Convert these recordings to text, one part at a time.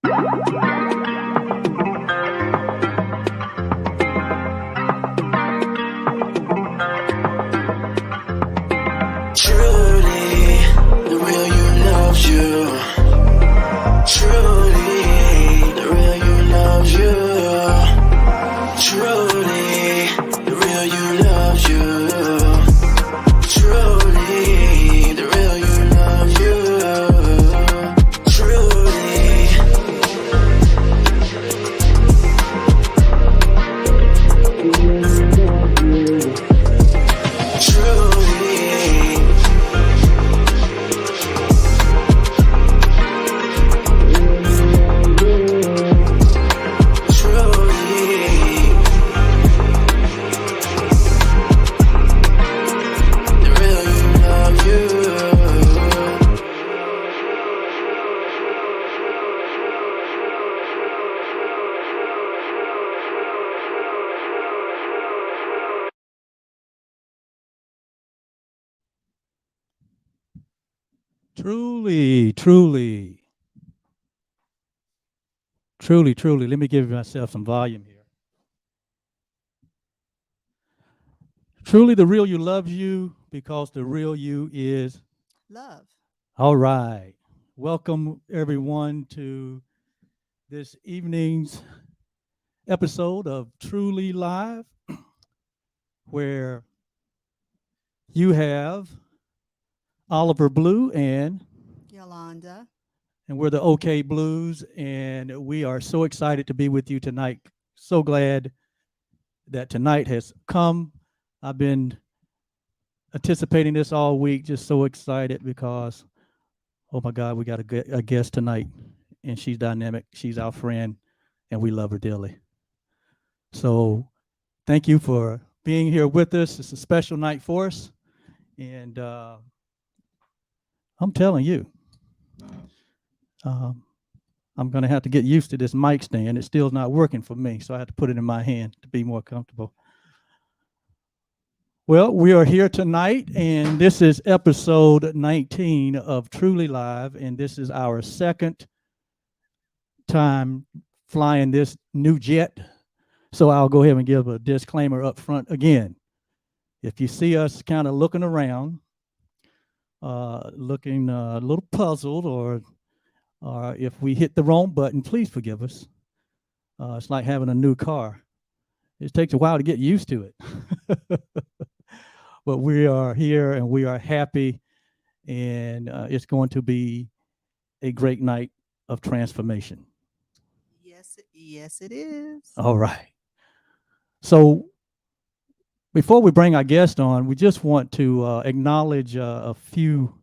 Truly, the real you loves you. Truly, the real you loves you. Truly, the real you loves you. Truly, the real you loves you. Truly. Truly, truly, truly, truly. Let me give myself some volume here. Truly, the real you loves you because the real you is Love. all right. Welcome, everyone, to this evening's episode of Truly Live, where you have Oliver Blue and Yolanda. we're the OK Blues, and we are so excited to be with you tonight. So glad that tonight has come. I've been anticipating this all week, just so excited because, oh my God, we got a guest tonight, and she's dynamic. She's our friend, and we love her dearly. So thank you for being here with us. It's a special night for us, and I'm telling you, I'm going to have to get used to this mic stand. It's still not working for me, so I have to put it in my hand to be more comfortable. Well, we are here tonight, and this is episode 19 of Truly Live, and this is our second time flying this new jet. So I'll go ahead and give a disclaimer up front again. If you see us kind of looking around, looking a little puzzled, or if we hit the wrong button, please forgive us. It's like having a new car. It takes a while to get used to it. But we are here and we are happy, and it's going to be a great night of transformation. Yes, it is. All right. So before we bring our guest on, we just want to acknowledge a few.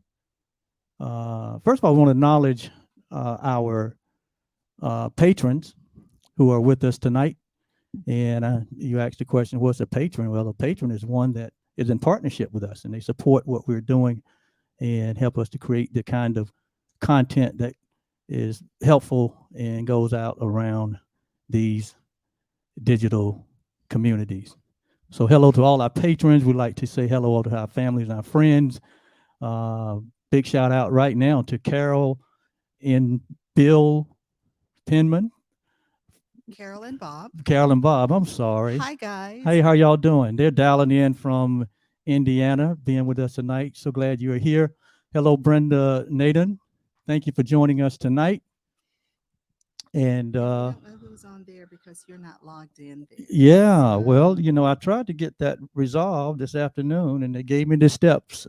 First of all, I want to acknowledge our patrons who are with us tonight. And you asked the question, what's a patron? Well, a patron is one that is in partnership with us, and they support what we're doing and help us to create the kind of content that is helpful and goes out around these digital communities. So hello to all our patrons. We'd like to say hello to our families and our friends. Big shout out right now to Carol and Bill Penman. Carol and Bob, I'm sorry. Hi, guys. Hey, how y'all doing? They're dialing in from Indiana, being with us tonight. So glad you're here. Hello, Brenda Nathan. Thank you for joining us tonight. And I don't know who's on there because you're not logged in there. Yeah, well, I tried to get that resolved this afternoon, and they gave me the steps.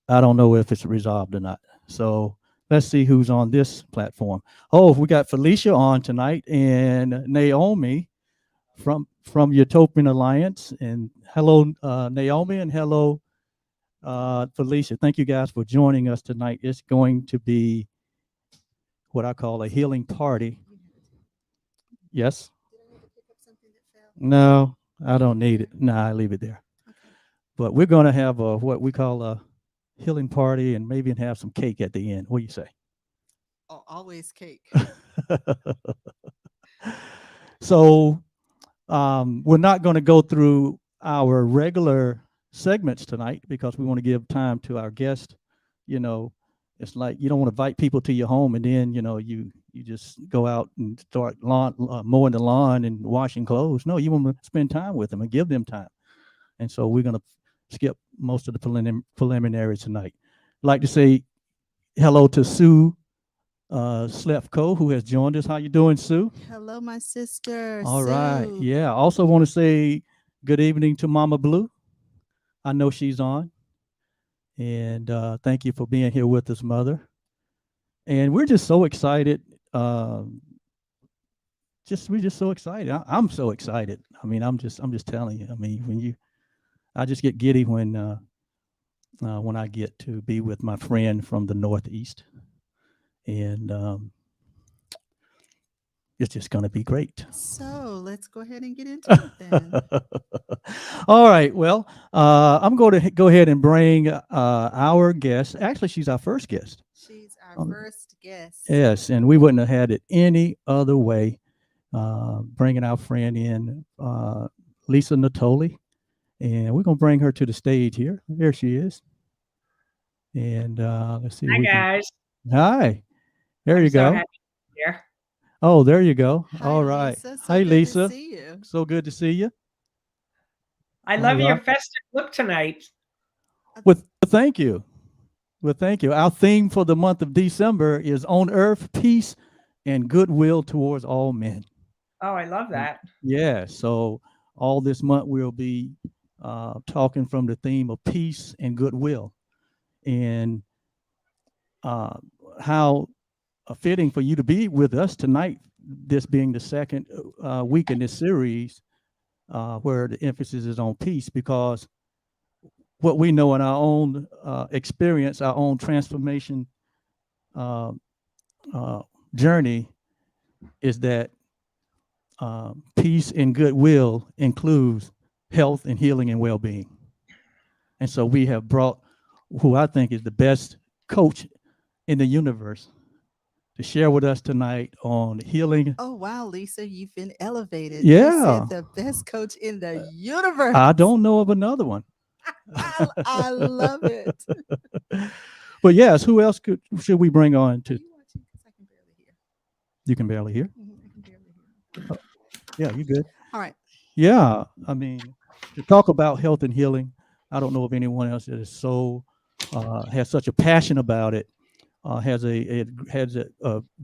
I don't know if it's resolved or not. So let's see who's on this platform. Oh, we got Felicia on tonight and Naomi from Utopian Alliance. And hello, Naomi, and hello, Felicia. Thank you guys for joining us tonight. It's going to be what I call a healing party. Yes? Did I need to pick up something that fell? No, I don't need it. No, I leave it there. Okay. But we're going to have what we call a healing party, and maybe have some cake at the end. What do you say? Oh, always cake. So we're not going to go through our regular segments tonight because we want to give time to our guest, It's like you don't want to invite people to your home and then you just go out and start mowing the lawn and washing clothes. No, you want to spend time with them and give them time. And so we're going to skip most of the preliminaries tonight. I'd like to say hello to Sue Slefko, who has joined us. How you doing, Sue? Hello, my sister. All right. Sue. Yeah. Also want to say good evening to Mama Blue. I know she's on. And thank you for being here with us, Mother. And we're just so excited. We're just so excited. I'm so excited. I mean, I'm just telling you. I mean, I just get giddy when I get to be with my friend from the Northeast, and it's just going to be great. So let's go ahead and get into it then. All right. Well, I'm going to go ahead and bring our guest. Actually, she's our first guest. She's our first guest. Yes, and we wouldn't have had it any other way. Bringing our friend in, Lisa Natoli, and we're going to bring her to the stage here. There she is. And let's see. Hi, guys. Hi. There you so go. Happy to be here. Oh, there you go. Hi, All right. Lisa. So Hi, good Lisa. To see you. So good to see you. I love your festive look tonight. Well, thank you. Well, thank you. Our theme for the month of December is on earth, peace, and goodwill towards all men. Oh, I love that. Yeah. So all this month we'll be talking from the theme of peace and goodwill, and how fitting for you to be with us tonight, this being the second week in this series where the emphasis is on peace, because what we know in our own experience, our own transformation journey, is that peace and goodwill includes health and healing and well-being. And so we have brought who I think is the best coach in the universe to share with us tonight on healing. Oh, wow, Lisa, you've been elevated. Yeah. You said the best coach in the universe. I don't know of another one. I love it. But yes, who else should we bring on to? Are you watching? Because I can barely hear. You can barely hear? I can barely hear. Yeah, you good. All right. Yeah, I mean, to talk about health and healing, I don't know of anyone else that is so has such a passion about it, has a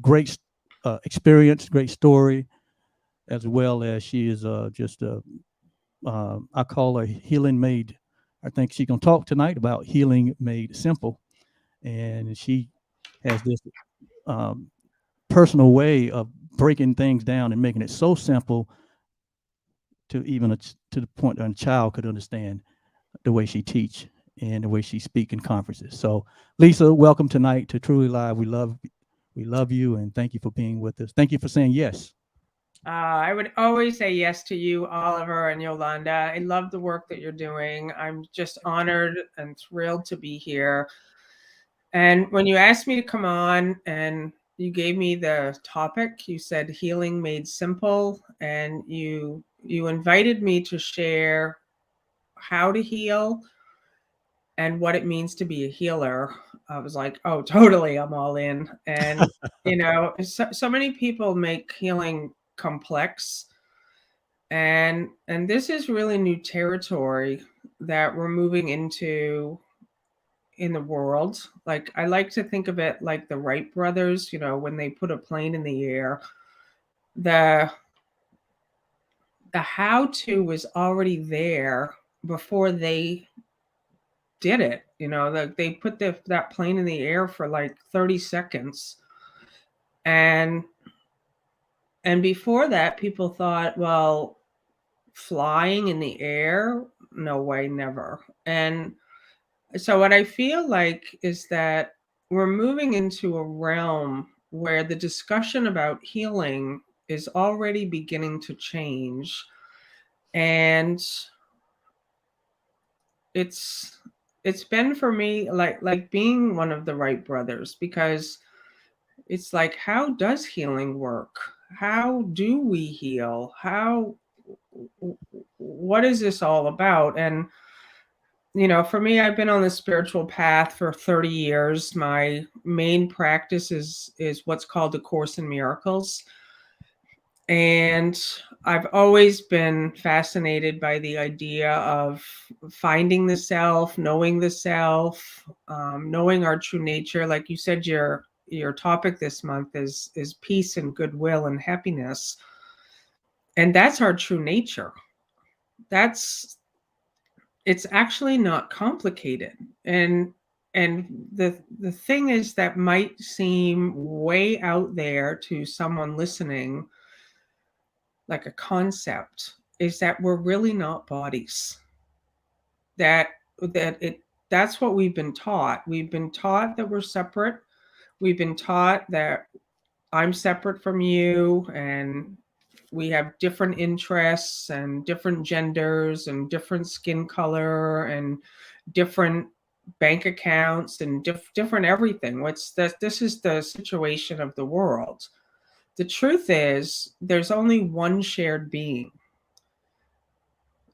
great experience, great story, as well as she is just I call her healing made. I think she's gonna talk tonight about healing made simple, and she has this personal way of breaking things down and making it so simple to even to the point that a child could understand the way she teach and the way she speak in conferences. So Lisa, welcome tonight to Truly Live. We love you, and thank you for being with us. Thank you for saying yes. I would always say yes to you, Oliver and Yolanda. I love the work that you're doing. I'm just honored and thrilled to be here. And when you asked me to come on and you gave me the topic, you said healing made simple, and you invited me to share how to heal and what it means to be a healer. I was like, oh, totally, I'm all in. And so many people make healing complex, and this is really new territory that we're moving into in the world. Like, I like to think of it like the Wright brothers, when they put a plane in the air, the how to was already there before they did it. They put that plane in the air for like 30 seconds, and before that people thought, well, flying in the air, no way, never. And so what I feel like is that we're moving into a realm where the discussion about healing is already beginning to change, and it's been for me like being one of the Wright brothers, because it's like, how does healing work? How do we heal? What is this all about? And for me, I've been on the spiritual path for 30 years. My main practice is what's called the Course in Miracles. And I've always been fascinated by the idea of finding the self, knowing the self, knowing our true nature. Like you said, your topic this month is peace and goodwill and happiness. And that's our true nature. It's actually not complicated. And the thing is that might seem way out there to someone listening, like a concept, is that we're really not bodies. That's what we've been taught. We've been taught that we're separate. We've been taught that I'm separate from you, and we have different interests and different genders and different skin color and different bank accounts and different everything. This is the situation of the world. The truth is, there's only one shared being.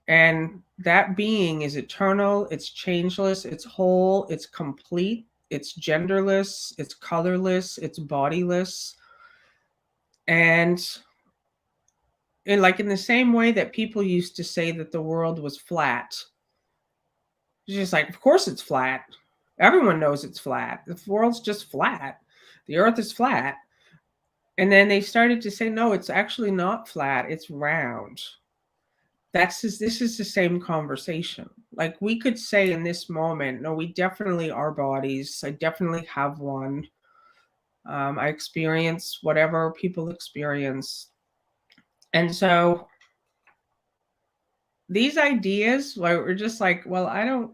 And that being is eternal, it's changeless, it's whole, it's complete, it's genderless, it's colorless, it's bodiless. And like in the same way that people used to say that the world was flat, it's just like, of course it's flat. Everyone knows it's flat. The world's just flat. The earth is flat. And then they started to say, no, it's actually not flat, it's round. This is the same conversation. Like, we could say in this moment, no, we definitely are bodies. I definitely have one. I experience whatever people experience. And so these ideas, where we're just like, well, I don't,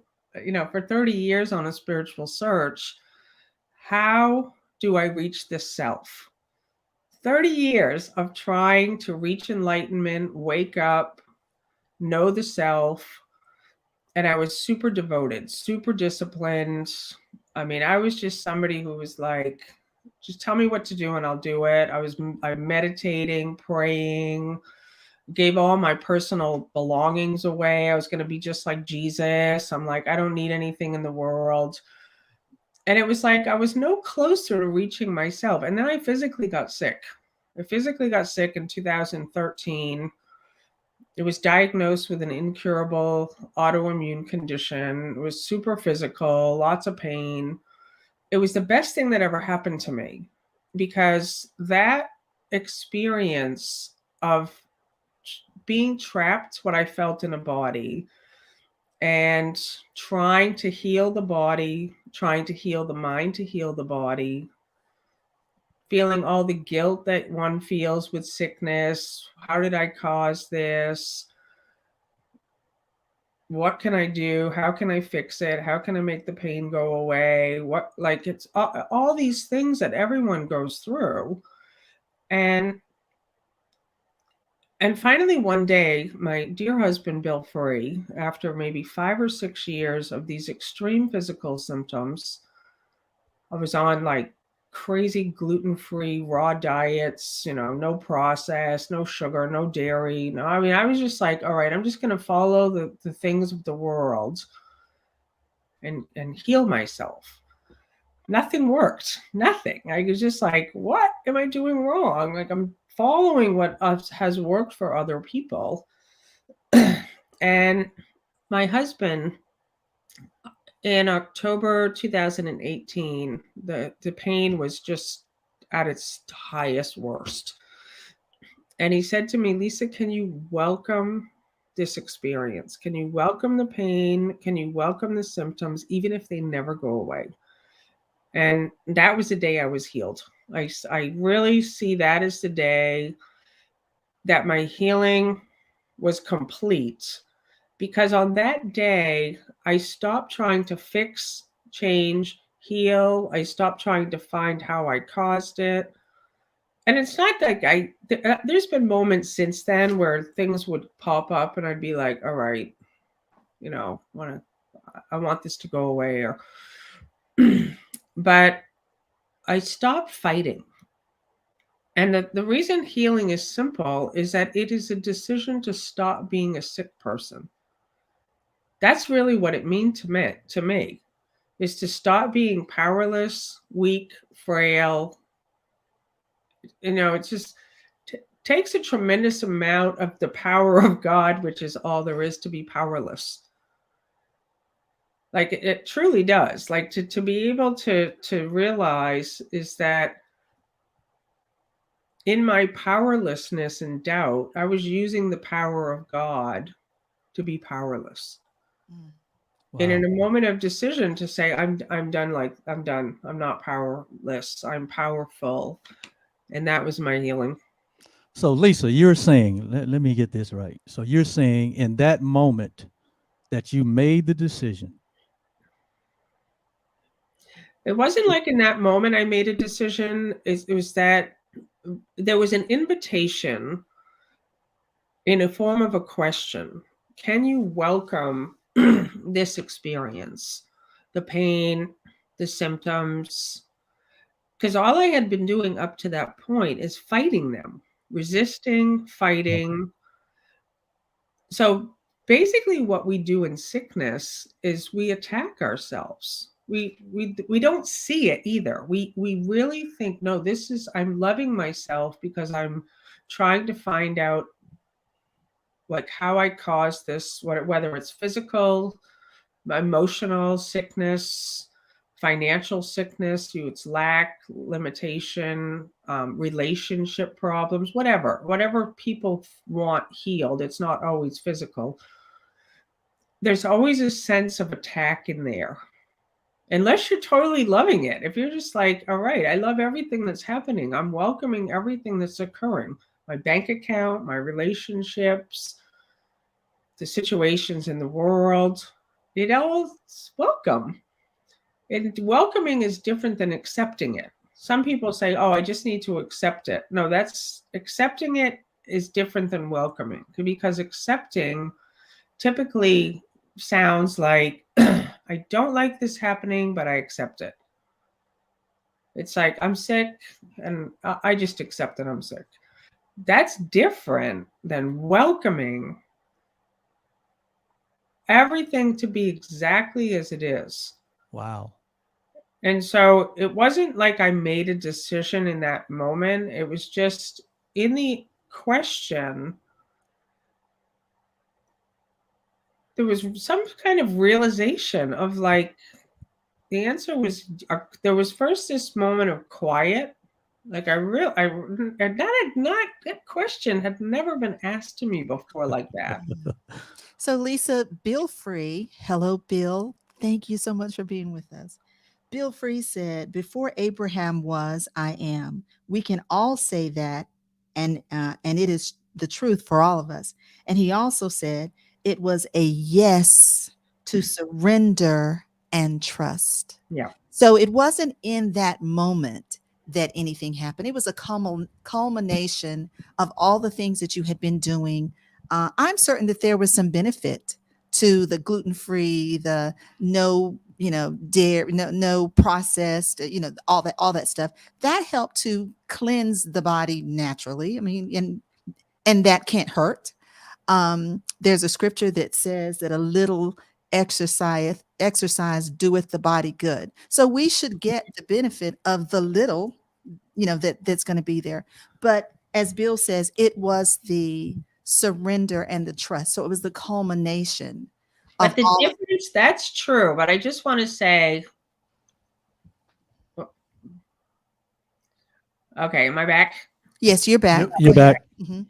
for 30 years on a spiritual search, how do I reach this self? 30 years of trying to reach enlightenment, wake up, know the self. And I was super devoted, super disciplined. I mean, I was just somebody who was like, just tell me what to do and I'll do it. I'm meditating, praying, gave all my personal belongings away. I was going to be just like Jesus. I'm like, I don't need anything in the world. And it was like, I was no closer to reaching myself. And then I physically got sick. I physically got sick in 2013. It was diagnosed with an incurable autoimmune condition. It was super physical, lots of pain. It was the best thing that ever happened to me, because that experience of being trapped, what I felt in a body, and trying to heal the body, trying to heal the mind, to heal the body, feeling all the guilt that one feels with sickness. How did I cause this? What can I do? How can I fix it? How can I make the pain go away? It's all these things that everyone goes through. And finally, one day, my dear husband, Bill Free, after maybe 5 or 6 years of these extreme physical symptoms, I was on like crazy gluten-free raw diets, no processed, no sugar, no dairy. No, I mean, I was just like, all right, I'm just going to follow the things of the world and heal myself. Nothing worked. Nothing. I was just like, what am I doing wrong? Like, I'm following what has worked for other people. And my husband, in October 2018, the pain was just at its highest worst. And he said to me, Lisa, can you welcome this experience? Can you welcome the pain? Can you welcome the symptoms, even if they never go away? And that was the day I was healed. I really see that as the day that my healing was complete. Because on that day, I stopped trying to fix, change, heal. I stopped trying to find how I caused it. And it's not like there's been moments since then where things would pop up and I'd be like, all right, I want this to go away. Or but I stopped fighting. And the reason healing is simple is that it is a decision to stop being a sick person. That's really what it means to me, is to stop being powerless, weak, frail. It just takes a tremendous amount of the power of God, which is all there is, to be powerless. Like it truly does. Like to be able to realize is that in my powerlessness and doubt, I was using the power of God to be powerless. Mm. And in Wow. a moment of decision to say, I'm done, like I'm done. I'm not powerless. I'm powerful. And that was my healing. So, Lisa, you're saying, let me get this right. So, you're saying in that moment that you made the decision. It wasn't like in that moment I made a decision. It was that there was an invitation in a form of a question. Can you welcome this experience, the pain, the symptoms? Because all I had been doing up to that point is fighting them, resisting, fighting. So basically, what we do in sickness is we attack ourselves. We don't see it either. We really think, no, this is, I'm loving myself because I'm trying to find out like how I caused this, whether it's physical, emotional sickness, financial sickness, it's lack, limitation, relationship problems, whatever people want healed. It's not always physical. There's always a sense of attack in there. Unless you're totally loving it. If you're just like, all right, I love everything that's happening. I'm welcoming everything that's occurring. My bank account, my relationships, the situations in the world, it all's welcome. And welcoming is different than accepting it. Some people say, oh, I just need to accept it. No, that's accepting it is different than welcoming, because accepting typically sounds like, I don't like this happening, but I accept it. It's like, I'm sick and I just accept that I'm sick. That's different than welcoming everything to be exactly as it is. Wow. And so it wasn't like I made a decision in that moment. It was just in the question, there was some kind of realization of like, the answer was, there was first this moment of quiet. Like that question had never been asked to me before like that. So, Lisa, Bill Free, hello, Bill. Thank you so much for being with us. Bill Free said, "Before Abraham was, I am." We can all say that, and it is the truth for all of us. And he also said it was a yes to surrender and trust. Yeah. So it wasn't in that moment that anything happened. It was a culmination of all the things that you had been doing. I'm certain that there was some benefit to the gluten-free, the no, dairy, no processed, all that stuff. That helped to cleanse the body naturally. I mean, and that can't hurt. There's a scripture that says that a little exercise doeth the body good. So we should get the benefit of the little, that's going to be there. But as Bill says, it was the surrender and the trust. So it was the culmination of But the all. difference, that's true. But I just want to say, okay, am I back? Yes, you're back. You're back. Mhm.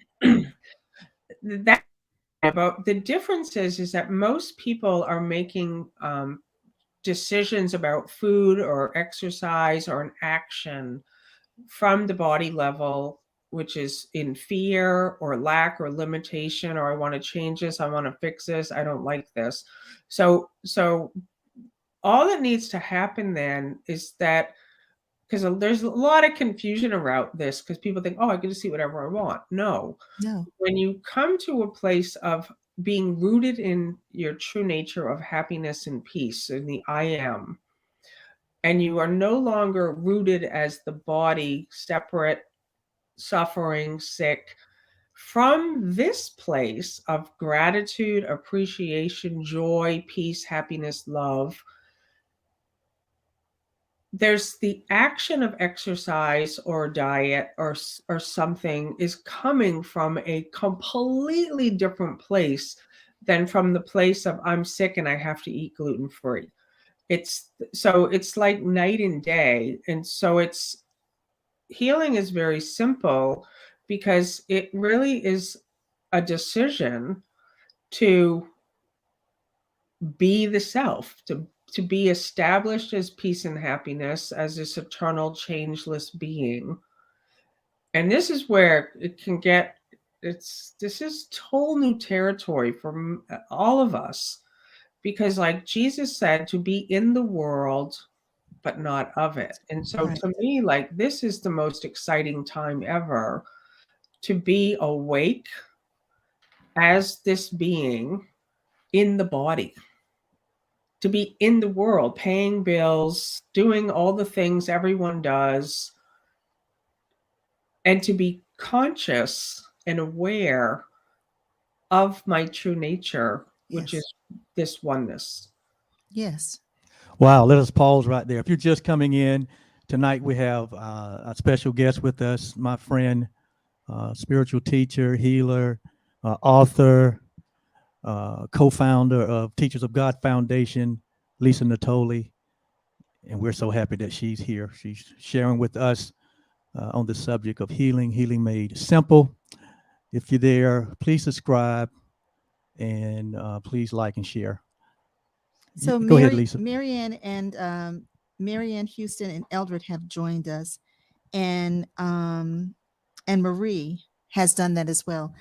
That about the difference is that most people are making decisions about food or exercise or an action from the body level, which is in fear or lack or limitation, or I want to change this, I want to fix this, I don't like this. So all that needs to happen then is that, because there's a lot of confusion around this, because people think, oh, I get to see whatever I want. No. When you come to a place of being rooted in your true nature of happiness and peace, in the I am, and you are no longer rooted as the body, separate, suffering, sick, from this place of gratitude, appreciation, joy, peace, happiness, love, there's the action of exercise or diet or something is coming from a completely different place than from the place of I'm sick and I have to eat gluten free. It's like night and day. And so healing is very simple because it really is a decision to be the self, to be established as peace and happiness, as this eternal changeless being. And this is where it can get, this is total new territory for all of us, because like Jesus said, to be in the world but not of it. And so Right. to me, like, this is the most exciting time ever, to be awake as this being in the body, to be in the world, paying bills, doing all the things everyone does, and to be conscious and aware of my true nature, which Yes. is this oneness. Yes. Wow, let us pause right there. If you're just coming in, tonight we have a special guest with us, my friend, spiritual teacher, healer, author, co-founder of Teachers of God Foundation, Lisa Natoli. And we're so happy that she's here. She's sharing with us on the subject of healing made simple. If you're there, please subscribe and please like and share. So Go ahead, Lisa. Marianne and Marianne Houston and Eldred have joined us, and Marie has done that as well.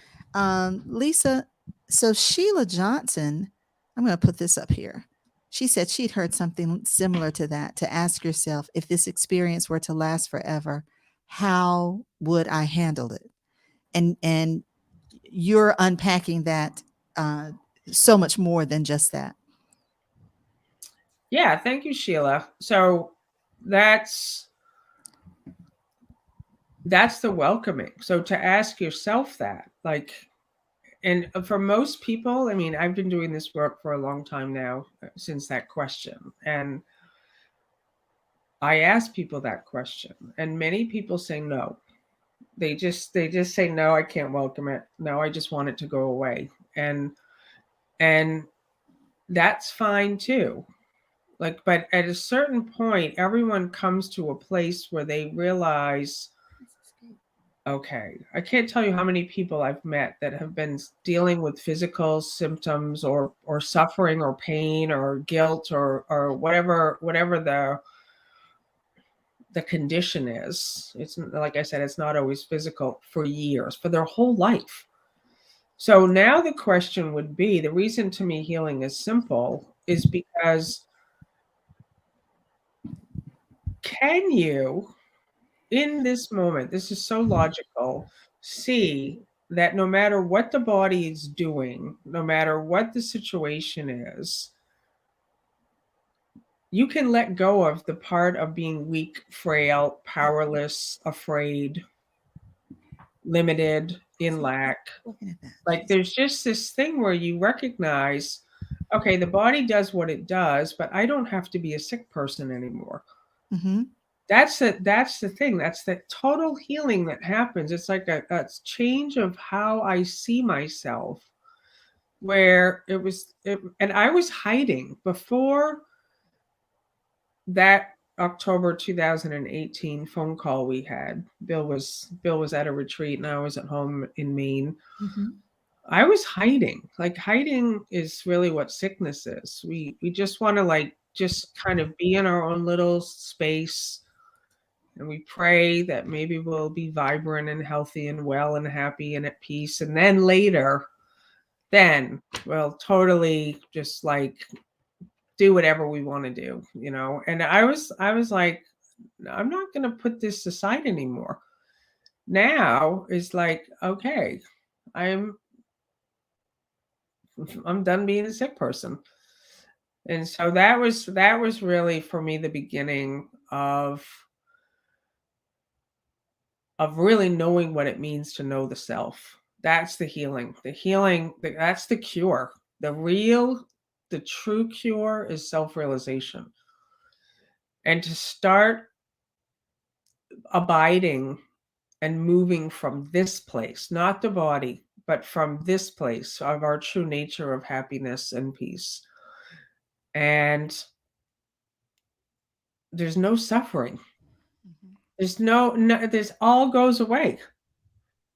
Lisa, so Sheila Johnson, I'm going to put this up here. She said she'd heard something similar to that, to ask yourself, if this experience were to last forever, how would I handle it? And you're unpacking that so much more than just that. Yeah, thank you, Sheila. So that's the welcoming. So to ask yourself that, like, and for most people, I mean, I've been doing this work for a long time now, since that question. And I ask people that question, and many people say no. They just say, no, I can't welcome it. No, I just want it to go away. And that's fine too. Like, but at a certain point, everyone comes to a place where they realize, okay, I can't tell you how many people I've met that have been dealing with physical symptoms or suffering or pain or guilt or whatever the condition is. It's like I said, it's not always physical, for years, for their whole life. So now the question would be, the reason to me healing is simple is because, can you, in this moment, this is so logical, see that no matter what the body is doing, no matter what the situation is, you can let go of the part of being weak, frail, powerless, afraid, limited, in lack. Like, there's just this thing where you recognize, okay, the body does what it does, but I don't have to be a sick person anymore. Mm-hmm. That's the thing. That's the total healing that happens. It's like a change of how I see myself, where and I was hiding before that October 2018 phone call we had. Bill was at a retreat and I was at home in Maine. Mm-hmm. I was hiding. Like, hiding is really what sickness is. We just want to, like, just kind of be in our own little space, and we pray that maybe we'll be vibrant and healthy and well and happy and at peace, and then later, then we'll totally just, like, do whatever we want to do, you know. And I was like, I'm not going to put this aside anymore. Now it's like, okay, I'm done being a sick person. And so that was really, for me, the beginning of really knowing what it means to know the self. That's the healing. That's the cure. The true cure is self-realization. And to start abiding and moving from this place, not the body, but from this place of our true nature of happiness and peace. And there's no suffering. There's there's all goes away.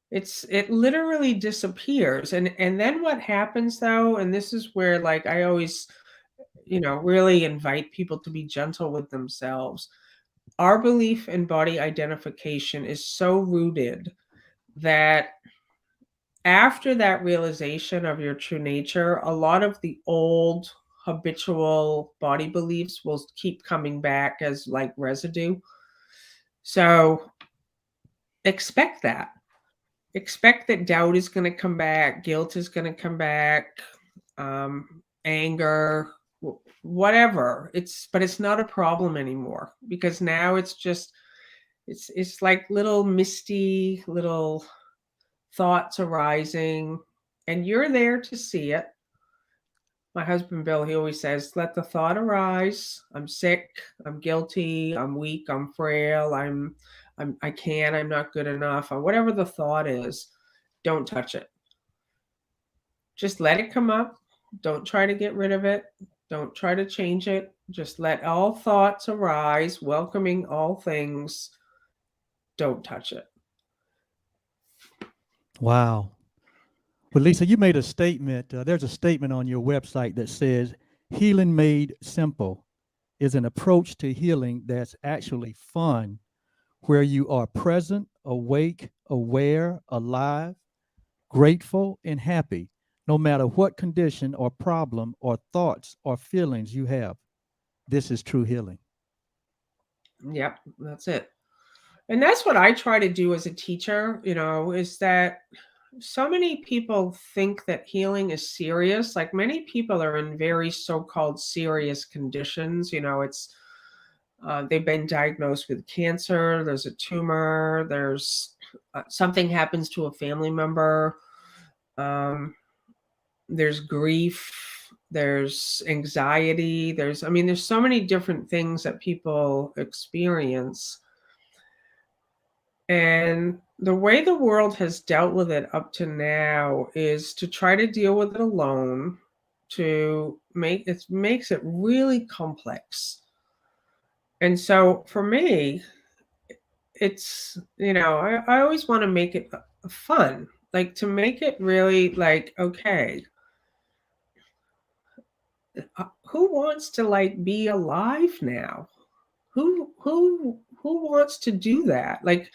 It literally disappears. And then what happens though, and this is where like I always, really invite people to be gentle with themselves. Our belief in body identification is so rooted that after that realization of your true nature, a lot of the old habitual body beliefs will keep coming back as like residue. So expect that. Expect that doubt is going to come back, guilt is going to come back, anger, whatever. But it's not a problem anymore, because now it's like little misty little thoughts arising, and you're there to see it. My husband Bill, he always says, let the thought arise. I'm sick, I'm guilty, I'm weak, I'm frail, I can't, I'm not good enough, or whatever the thought is. Don't touch it. Just let it come up. Don't try to get rid of it. Don't try to change it. Just let all thoughts arise, welcoming all things. Don't touch it. Wow. Well, Lisa, you made a statement. There's a statement on your website that says, healing made simple is an approach to healing that's actually fun, where you are present, awake, aware, alive, grateful, and happy, no matter what condition or problem or thoughts or feelings you have. This is true healing. Yep, that's it. And that's what I try to do as a teacher, is that so many people think that healing is serious. Like many people are in very so-called serious conditions. They've been diagnosed with cancer, there's a tumor, there's something happens to a family member, there's grief, there's anxiety, there's so many different things that people experience. And the way the world has dealt with it up to now is to try to deal with it alone, makes it really complex. And so for me, it's, I always want to make it fun, like to make it really like, okay, who wants to like be alive now? Who wants to do that? Like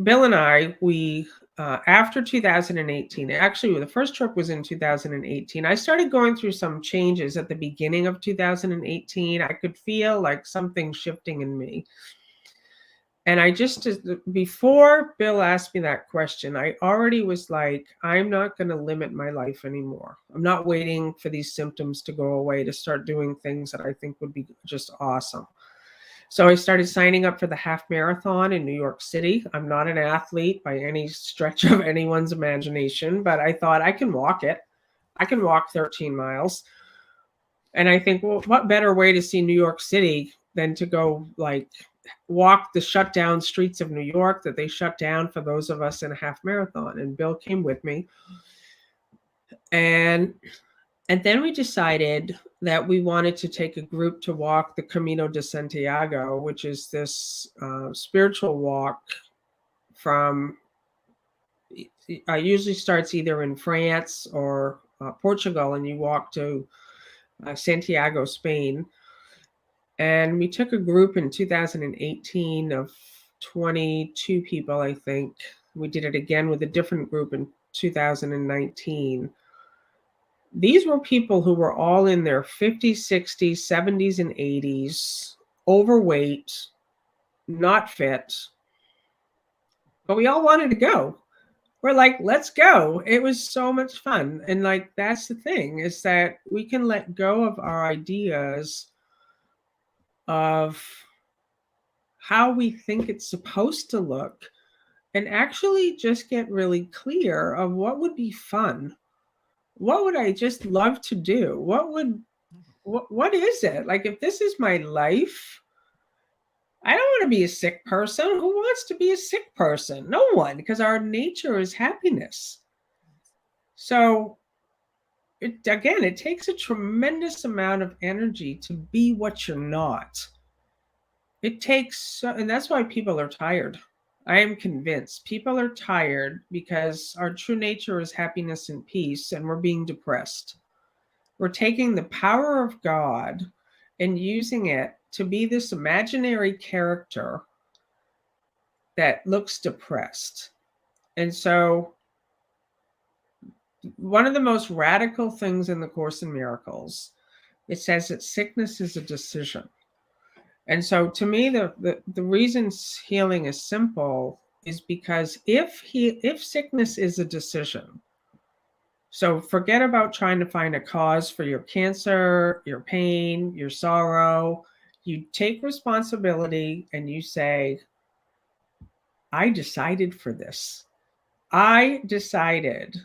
Bill and I, we after 2018, actually the first trip was in 2018. I started going through some changes at the beginning of 2018. I could feel like something shifting in me. And before Bill asked me that question, I already was like, I'm not going to limit my life anymore. I'm not waiting for these symptoms to go away to start doing things that I think would be just awesome. So I started signing up for the half marathon in New York City. I'm not an athlete by any stretch of anyone's imagination, but I thought I can walk it. I can walk 13 miles. And I think, well, what better way to see New York City than to go like walk the shut down streets of New York that they shut down for those of us in a half marathon. And Bill came with me. And then we decided that we wanted to take a group to walk the Camino de Santiago, which is this spiritual walk from, usually starts either in France or Portugal, and you walk to Santiago, Spain. And we took a group in 2018 of 22 people, I think. We did it again with a different group in 2019. These were people who were all in their 50s, 60s, 70s, and 80s, overweight, not fit, but we all wanted to go. We're like, let's go. It was so much fun. And like, that's the thing, is that we can let go of our ideas of how we think it's supposed to look and actually just get really clear of what would be fun. What would I just love to do? What is it? Like, if this is my life, I don't want to be a sick person. Who wants to be a sick person? No one, because our nature is happiness. So it takes a tremendous amount of energy to be what you're not. It takes, and that's why people are tired. I am convinced people are tired because our true nature is happiness and peace, and we're being depressed. We're taking the power of God and using it to be this imaginary character that looks depressed. And so, one of the most radical things in the Course in Miracles, it says that sickness is a decision. And so, to me, the reason healing is simple is because if sickness is a decision, so forget about trying to find a cause for your cancer, your pain, your sorrow. You take responsibility and you say, I decided for this. I decided,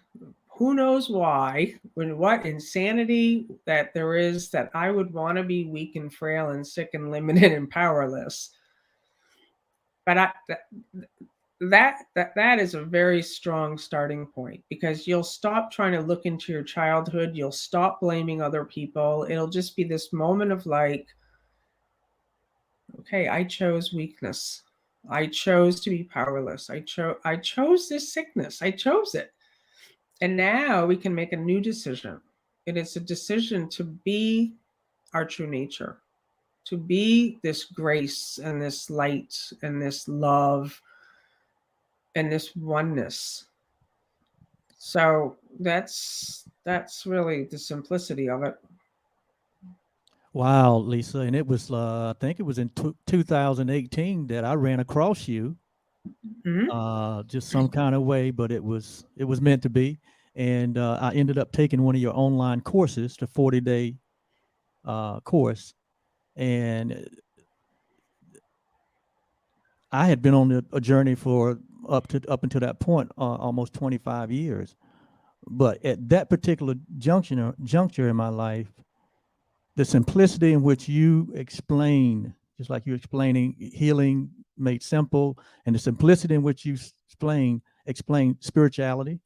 who knows why, what insanity that there is, that I would want to be weak and frail and sick and limited and powerless. But that is a very strong starting point, because you'll stop trying to look into your childhood. You'll stop blaming other people. It'll just be this moment of like, okay, I chose weakness. I chose to be powerless. I chose this sickness. I chose it. And now we can make a new decision. It is a decision to be our true nature, to be this grace and this light and this love and this oneness. So that's really the simplicity of it. Wow, Lisa, and it was I think it was in 2018 that I ran across you, just some kind of way, but it was meant to be, and I ended up taking one of your online courses, the 40-day course, and I had been on a journey for up until that point, almost 25 years, but at that particular juncture in my life, the simplicity in which you explain, just like you're explaining healing made simple, and the simplicity in which you explain spirituality,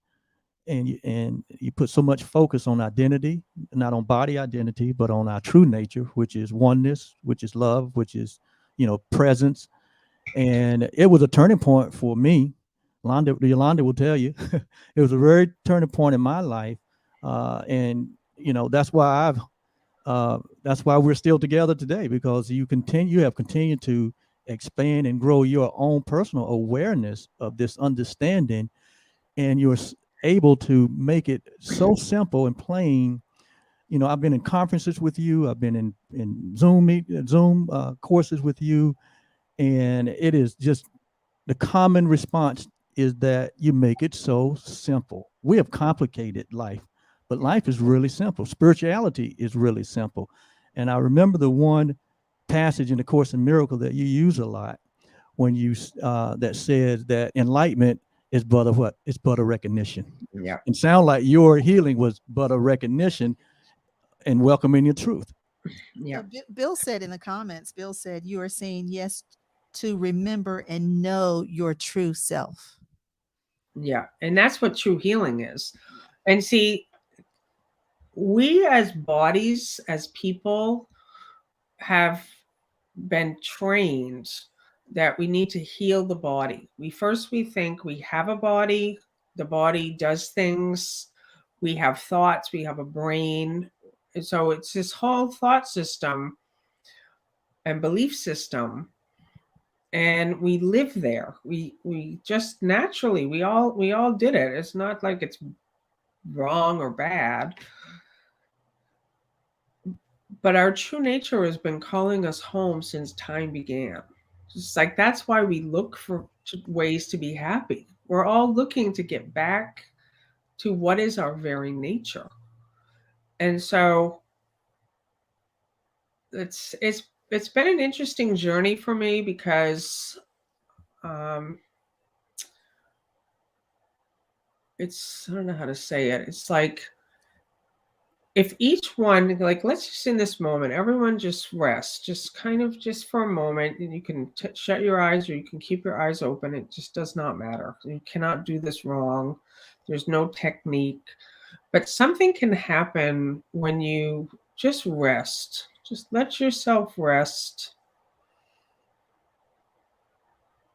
and you put so much focus on identity, not on body identity, but on our true nature, which is oneness, which is love, which is, presence. And it was a turning point for me. Yolanda will tell you, it was a very turning point in my life, and that's why that's why we're still together today, because you have continued to expand and grow your own personal awareness of this understanding, and you're able to make it so simple and plain. I've been in conferences with you, I've been in Zoom courses with you, and it is just the common response is that you make it so simple. We have complicated life, but life is really simple. Spirituality is really simple. And I remember the one passage in the Course in Miracles that you use a lot, when you that says that enlightenment is but a what? It's but a recognition. Yeah. And sound like your healing was but a recognition and welcoming your truth. Yeah. So Bill said in the comments, Bill said, you are saying yes to remember and know your true self. Yeah. And that's what true healing is. And see, we as bodies, as people, have been trained that we need to heal the body. We think we have a body, the body does things, we have thoughts, we have a brain. And so it's this whole thought system and belief system, and we live there. We just naturally, we all did it. It's not like it's wrong or bad. But our true nature has been calling us home since time began. It's like, that's why we look for ways to be happy. We're all looking to get back to what is our very nature. And so it's been an interesting journey for me, because I don't know how to say it. It's like if each one, like, let's just in this moment, everyone just rest, just kind of just for a moment. And you can shut your eyes or you can keep your eyes open. It just does not matter. You cannot do this wrong. There's no technique. But something can happen when you just rest. Just let yourself rest.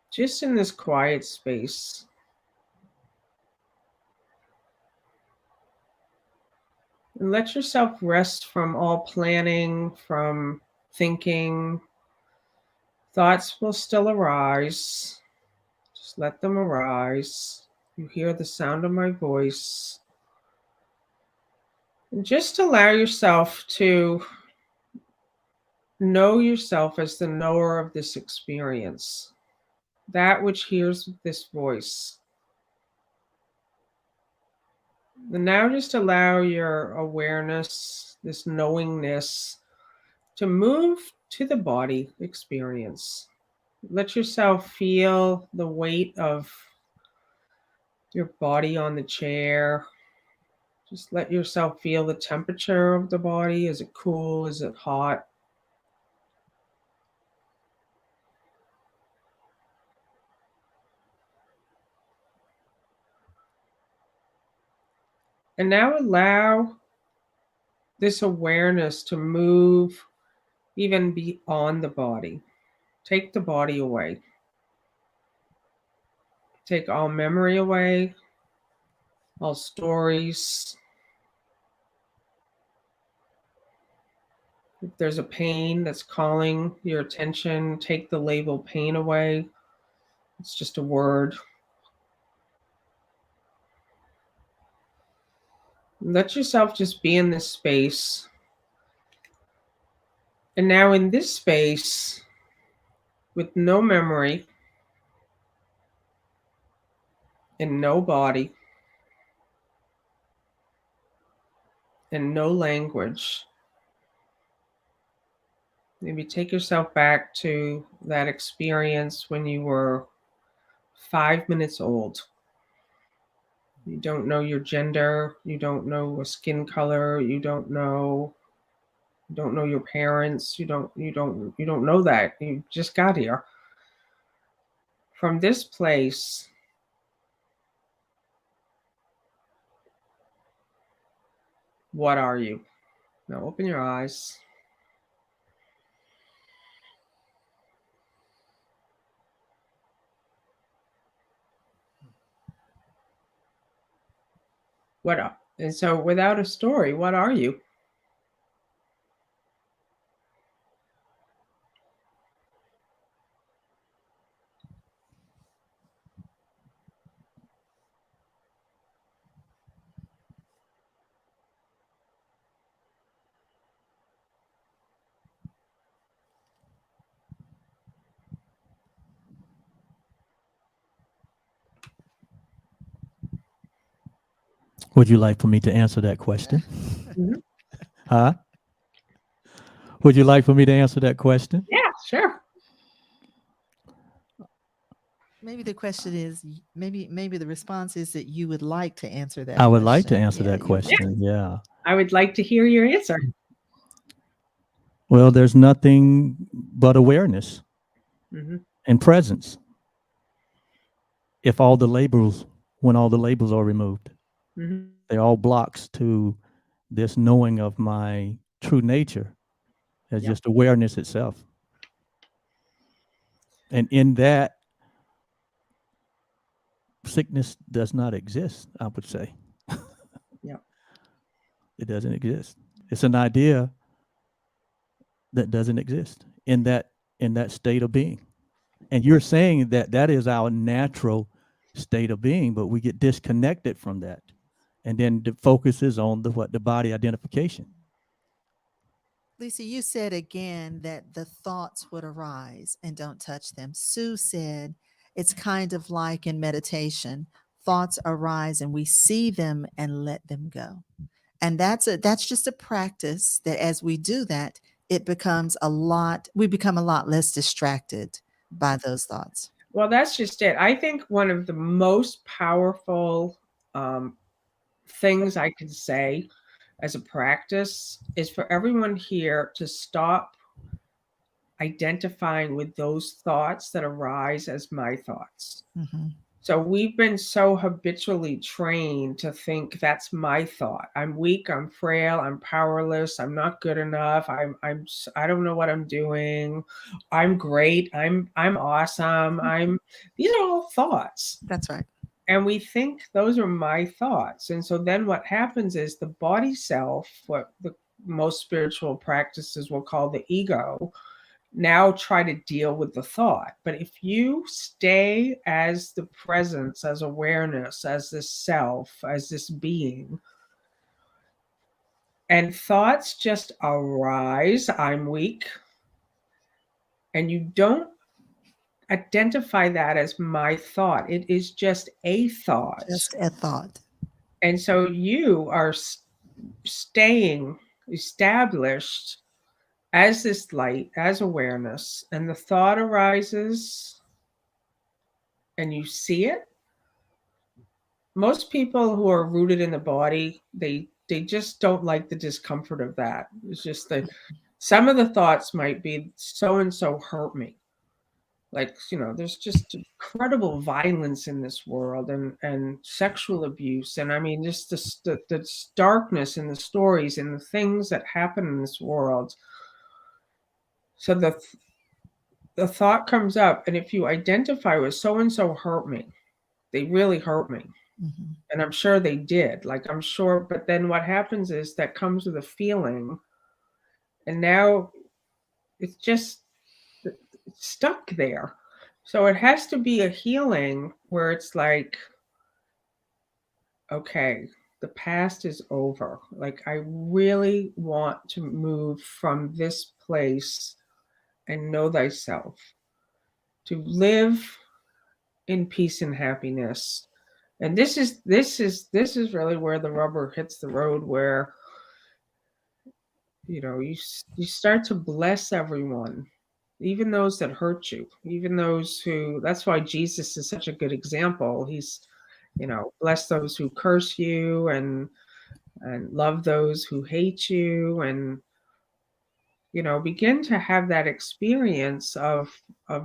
Just in this quiet space. And let yourself rest from all planning, from thinking. Thoughts will still arise. Just let them arise. You hear the sound of my voice. And just allow yourself to know yourself as the knower of this experience, that which hears this voice. And now just allow your awareness, this knowingness, to move to the body experience. Let yourself feel the weight of your body on the chair. Just let yourself feel the temperature of the body. Is it cool? Is it hot? And now allow this awareness to move even beyond the body. Take the body away. Take all memory away, all stories. If there's a pain that's calling your attention, take the label pain away. It's just a word. Let yourself just be in this space. And now in this space, with no memory and no body and no language, maybe take yourself back to that experience when you were 5 minutes old. You don't know your gender, you don't know a skin color, you don't know your parents, you don't know that. You just got here. From this place, what are you? Now open your eyes. And so without a story, what are you? Would you like for me to answer that question? Mhm. Huh? Would you like for me to answer that question? Yeah, sure. Maybe the question is, maybe the response is that you would like to answer that I would like to question. answer Yeah, that you would like to. question. Yeah. I would like to hear your answer. Well, there's nothing but awareness Mhm. and presence. When all the labels are removed, Mhm. they're all blocks to this knowing of my true nature as Yep. just awareness itself. And in that, sickness does not exist, I would say. Yep. It doesn't exist. It's an idea that doesn't exist in that state of being. And you're saying that that is our natural state of being, but we get disconnected from that. And then the focus is on the body identification. Lisa, you said again that the thoughts would arise and don't touch them. Sue said it's kind of like in meditation, thoughts arise and we see them and let them go. And that's just a practice that as we do that, we become a lot less distracted by those thoughts. Well, that's just it. I think one of the most powerful things I could say as a practice is for everyone here to stop identifying with those thoughts that arise as my thoughts. Mm-hmm. So we've been so habitually trained to think that's my thought. I'm weak, I'm frail, I'm powerless, I'm not good enough, I don't know what I'm doing. I'm great, I'm awesome. These are all thoughts. That's right. And we think those are my thoughts. And so then what happens is the body self, what the most spiritual practices will call the ego, now try to deal with the thought. But if you stay as the presence, as awareness, as this self, as this being, and thoughts just arise, I'm weak, and you don't identify that as my thought, it is just a thought. Just a thought. And so you are staying established as this light, as awareness, and the thought arises and you see it. Most people who are rooted in the body, they just don't like the discomfort of that. It's just that some of the thoughts might be so and so hurt me. Like, there's just incredible violence in this world, and sexual abuse, and I mean just the darkness in the stories and the things that happen in this world. So the thought comes up, and if you identify with so and so hurt me, they really hurt me. Mm-hmm. And I'm sure they did. Like, I'm sure, but then what happens is that comes with a feeling, and now it's just stuck there. So it has to be a healing where it's like, okay, the past is over. Like, I really want to move from this place and know thyself, to live in peace and happiness. And this is really where the rubber hits the road, where you start to bless everyone, even those that hurt you, even those who. That's why Jesus is such a good example. He's, bless those who curse you, and love those who hate you, and begin to have that experience of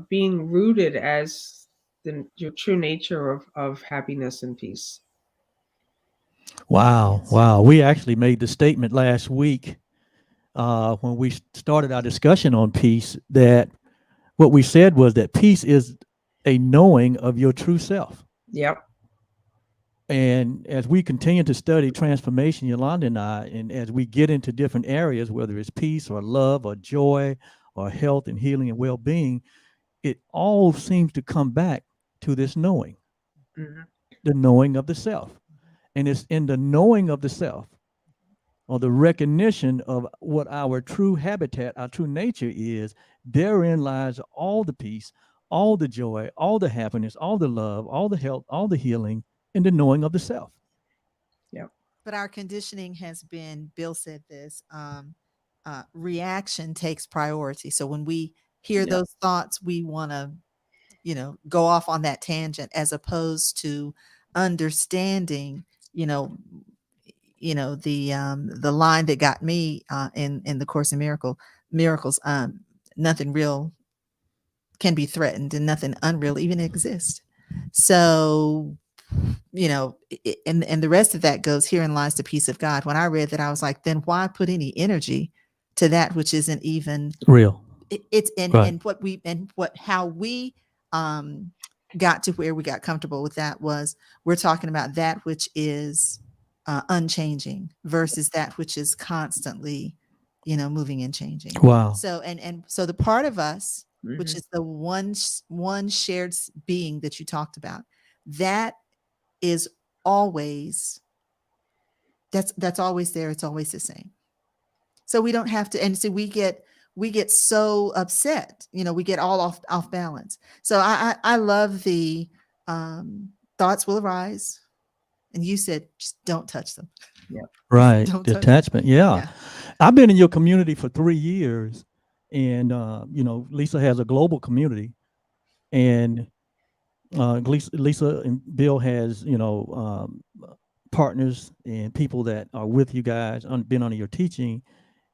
being rooted as your true nature of happiness and peace. Wow. Yes. Wow. We actually made the statement last week when we started our discussion on peace, that what we said was that peace is a knowing of your true self. Yep. And as we continue to study transformation, Yolanda and I, and as we get into different areas, whether it's peace or love or joy or health and healing and well-being, it all seems to come back to this knowing, Mm-hmm. the knowing of the self. And it's in the knowing of the self, or the recognition of what our true habitat, our true nature is. Therein lies all the peace, all the joy, all the happiness, all the love, all the health, all the healing, in the knowing of the self. Yep. But our conditioning has been, Bill said this, reaction takes priority. So when we hear Yep. those thoughts, we want to, go off on that tangent, as opposed to understanding, the line that got me in the Course in Miracles, nothing real can be threatened, and nothing unreal even exists. So, and the rest of that goes, herein lies the peace of God. When I read that, I was like, then why put any energy to that which isn't even real? It's in Right. how we got to where we got comfortable with that was, we're talking about that which is unchanging versus that which is constantly, moving and changing. Wow. So and so the part of us, Mm-hmm. which is the one shared being that you talked about, that is always, that's always there. It's always the same. So we don't have to, and see, we get so upset, we get all off balance. So I love the thoughts will arise, and you said just don't touch them. Yeah. Right. Don't The touch them. attachment. Yeah. I've been in your community for 3 years, and Lisa has a global community, and Lisa and Bill has, partners and people that are with you guys, been under your teaching,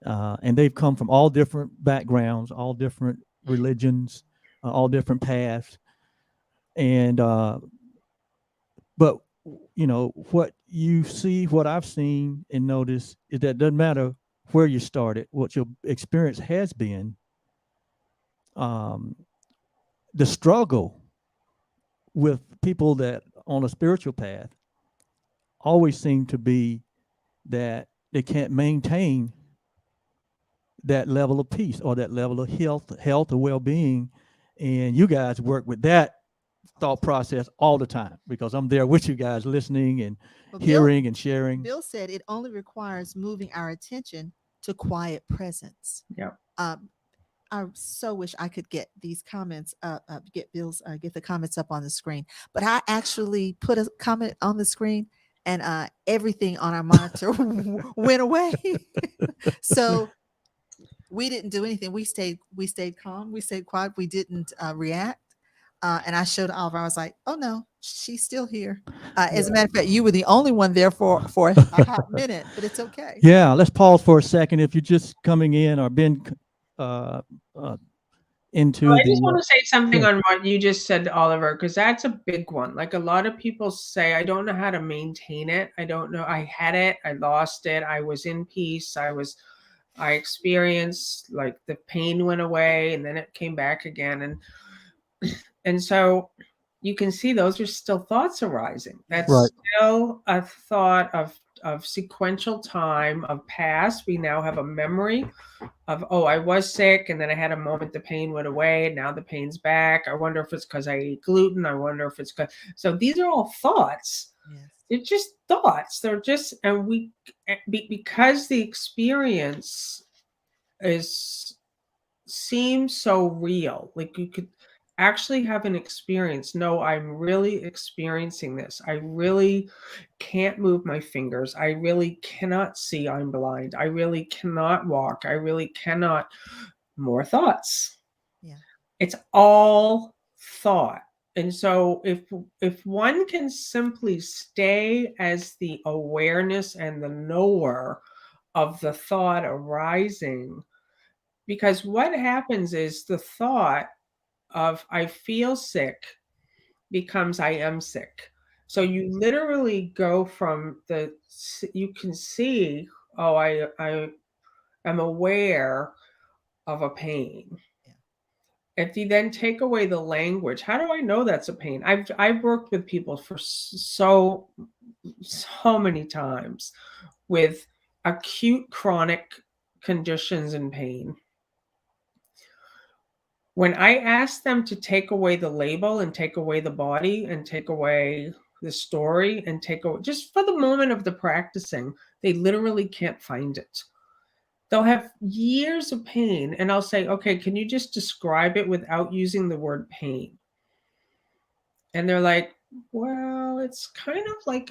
and they've come from all different backgrounds, all different religions, all different paths, and but what you see, what I've seen and noticed is that it doesn't matter where you started, what your experience has been, the struggle with people that on a spiritual path always seem to be that they can't maintain that level of peace or that level of health or well-being. And you guys work with that thought process all the time, because I'm there with you guys, listening and Well, hearing and sharing. Bill said it only requires moving our attention to quiet presence. Yeah. I so wish I could get these comments get the comments up on the screen, but I actually put a comment on the screen and everything on our monitor went away. So we didn't do anything. We stayed calm. We stayed quiet. We didn't react. And I showed Oliver. I was like, "Oh no, she's still here." As a matter of fact, you were the only one there for a hot minute, but it's okay. Yeah, let's pause for a second. If you're just coming in or been into I the, just want to say something yeah. on what you just said, Oliver, because that's a big one. Like, a lot of people say, I don't know how to maintain it. I don't know. I had it. I lost it. I was in peace. I experienced, like, the pain went away and then it came back again. And so you can see those are still thoughts arising. That's Right. still a thought of sequential time of past. We now have a memory of, oh, I was sick and then I had a moment, the pain went away and now the pain's back. I wonder if it's because I ate gluten. I wonder if it's because, so these are all thoughts. Yes. They're just thoughts. They're just, and because the experience seems so real, like you could actually have an experience. No, I'm really experiencing this. I really can't move my fingers. I really cannot see. I'm blind. I really cannot walk. I really cannot. More thoughts. Yeah. It's all thought. And so if one can simply stay as the awareness and the knower of the thought arising, because what happens is the thought of I feel sick becomes I am sick. So you literally go from you can see, oh, I am aware of a pain. Yeah. If you then take away the language, how do I know that's a pain? I've worked with people for so many times with acute chronic conditions and pain. When I ask them to take away the label and take away the body and take away the story and take away, just for the moment of the practicing, they literally can't find it. They'll have years of pain and I'll say, okay, can you just describe it without using the word pain? And they're like, well, it's kind of like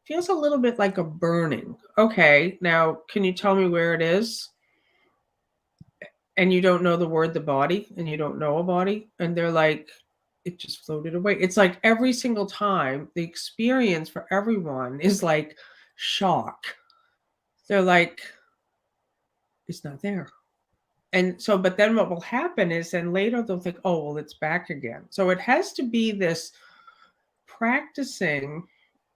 feels a little bit like a burning. Okay, now can you tell me where it is? And you don't know the word the body, and you don't know a body, and they're like, it just floated away. It's like every single time the experience for everyone is like shock. They're like, it's not there. And so, but then what will happen is then later they'll think, oh, well, it's back again. So it has to be this practicing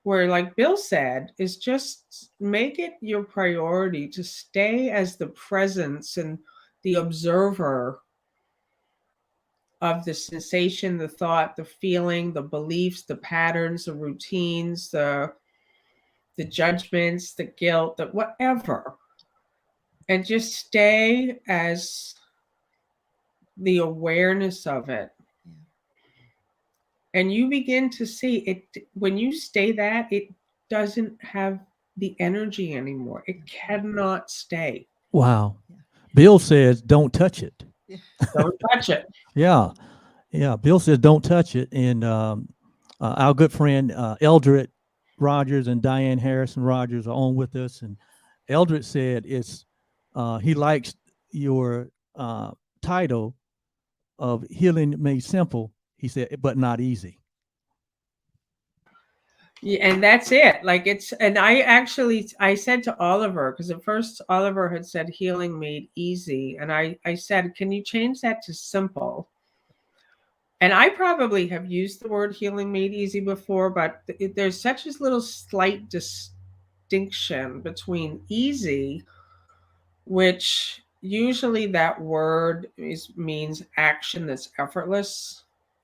where, like Bill said, is just make it your priority to stay as the presence and the observer of the sensation, the thought, the feeling, the beliefs, the patterns, the routines, the judgments, the guilt, the whatever. And just stay as the awareness of it. Yeah. And you begin to see it when you stay that, it doesn't have the energy anymore. It cannot stay. Wow. Yeah. Bill says, don't touch it. Yeah. Don't touch it. Yeah. Yeah. Bill says, don't touch it. And our good friend Eldred Rogers and Diane Harrison Rogers are on with us. And Eldred said he likes your title, of healing made simple, he said, but not easy. Yeah, and that's it. Like and I said to Oliver, because at first Oliver had said healing made easy. And I said, can you change that to simple? And I probably have used the word healing made easy before, but there's such a little slight distinction between easy, which usually that word means action that's effortless,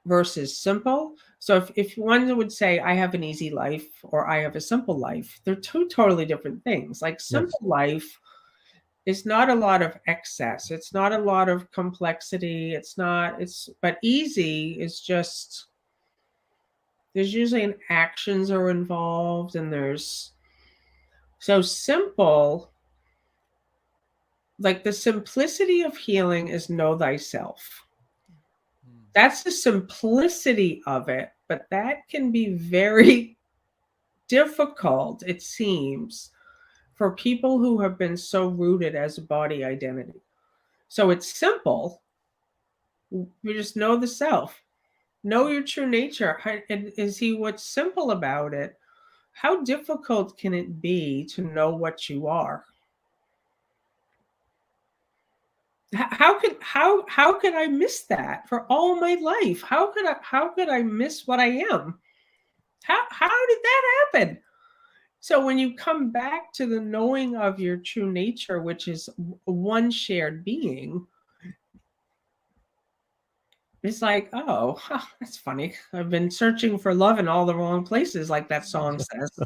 versus simple. So if one would say, I have an easy life or I have a simple life, they're two totally different things. Like simple life is not a lot of excess. It's not a lot of complexity. But easy is just, there's usually an actions are involved and so simple, like the simplicity of healing is know thyself. That's the simplicity of it, but that can be very difficult, it seems, for people who have been so rooted as a body identity. So it's simple. You just know the self, know your true nature. And what's simple about it? How difficult can it be to know what you are? How could I miss that for all my life? How could I miss what I am? How did that happen? So when you come back to the knowing of your true nature, which is one shared being, it's like, oh, that's funny. I've been searching for love in all the wrong places, like that song says.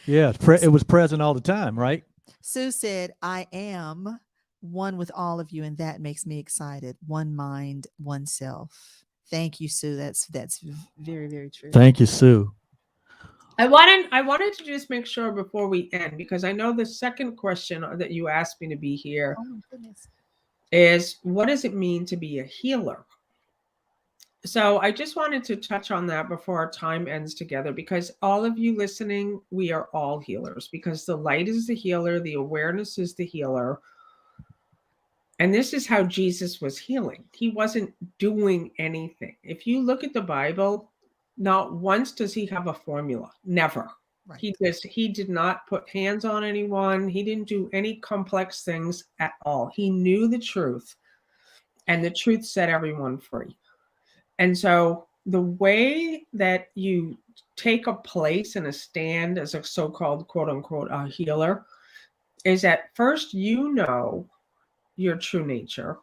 Yeah, it was present all the time, right? Sue said, I am one with all of you, and that makes me excited. One mind, one self. Thank you, Sue. That's very, very true. Thank you, Sue. I wanted to just make sure before we end, because I know the second question that you asked me to be here is, what does it mean to be a healer? So I just wanted to touch on that before our time ends together, because all of you listening, we are all healers, because the light is the healer, the awareness is the healer. And this is how Jesus was healing. He wasn't doing anything. If you look at the Bible, not once does he have a formula. Never. Right. He did not put hands on anyone. He didn't do any complex things at all. He knew the truth, and the truth set everyone free. And so the way that you take a place and a stand as a so-called quote unquote a healer is that first you know your true nature,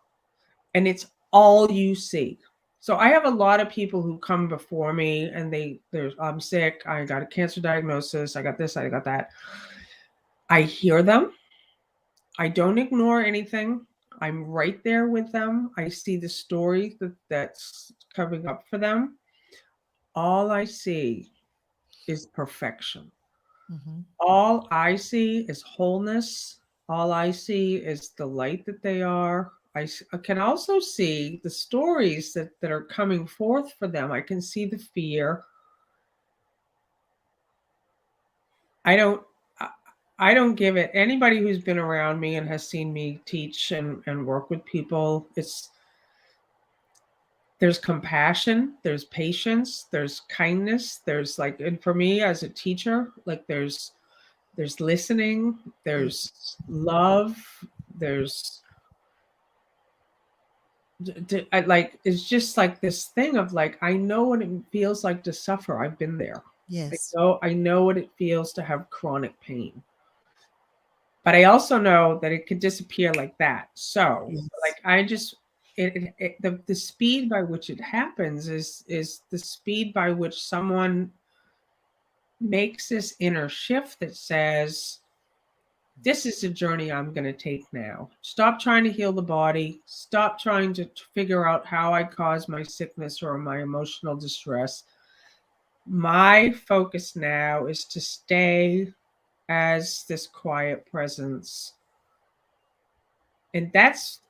and it's all you see. So I have a lot of people who come before me and I'm sick, I got a cancer diagnosis, I got this, I got that. I hear them. I don't ignore anything. I'm right there with them. I see the story that's coming up for them. All I see is perfection. Mm-hmm. All I see is wholeness. All I see is the light that they are. I can also see the stories that are coming forth for them. I can see the fear. I don't give it. Anybody who's been around me and has seen me teach and work with people, there's compassion, there's patience, there's kindness, there's and for me as a teacher, there's listening, there's love, there's it's just this thing of I know what it feels like to suffer. I've been there. Yes. I know what it feels to have chronic pain. But I also know that it could disappear like that. So yes. I just the speed by which it happens is the speed by which someone makes this inner shift that says, this is the journey I'm going to take now. Stop trying to heal the body. Stop trying to figure out how I caused my sickness or my emotional distress. My focus now is to stay as this quiet presence. And that's,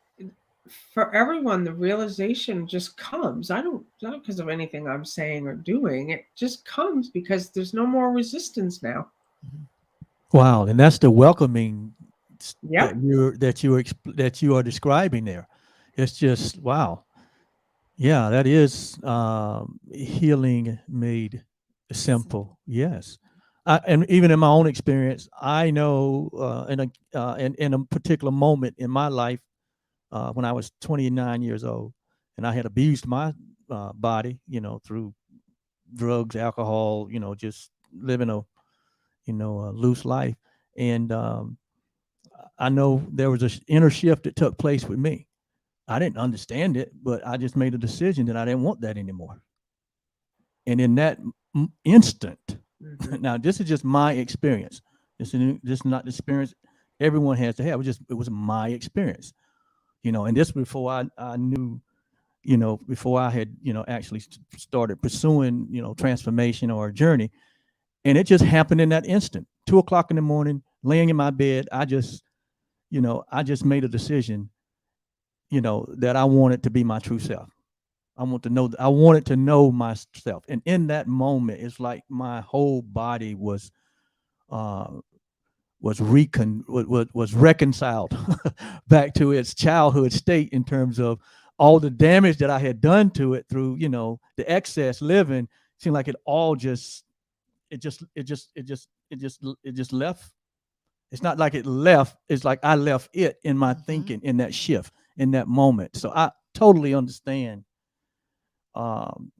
for everyone, the realization just comes. Not because of anything I'm saying or doing. It just comes because there's no more resistance now. Wow, and that's the welcoming that you are describing there. It's just wow. Yeah, that is healing made simple. Yes. And even in my own experience, I know in a particular moment in my life, when I was 29 years old, and I had abused my body, through drugs, alcohol, just living a loose life. And I know there was an inner shift that took place with me. I didn't understand it, but I just made a decision that I didn't want that anymore. And in that instant, Mhm. now this is just my experience. This is not the experience everyone has to have. It was my experience, and this before I knew, before I had, actually started pursuing, transformation or a journey. And it just happened in that instant. 2 o'clock in the morning, laying in my bed, I just made a decision, that I wanted to be my true self. I wanted to know myself. And in that moment, it's like my whole body uh was reconciled back to its childhood state, in terms of all the damage that I had done to it through, the excess living. Seemed like it just left. It's not like it left. It's like I left it in my Mhm. thinking, in that shift, in that moment. So I totally understand um,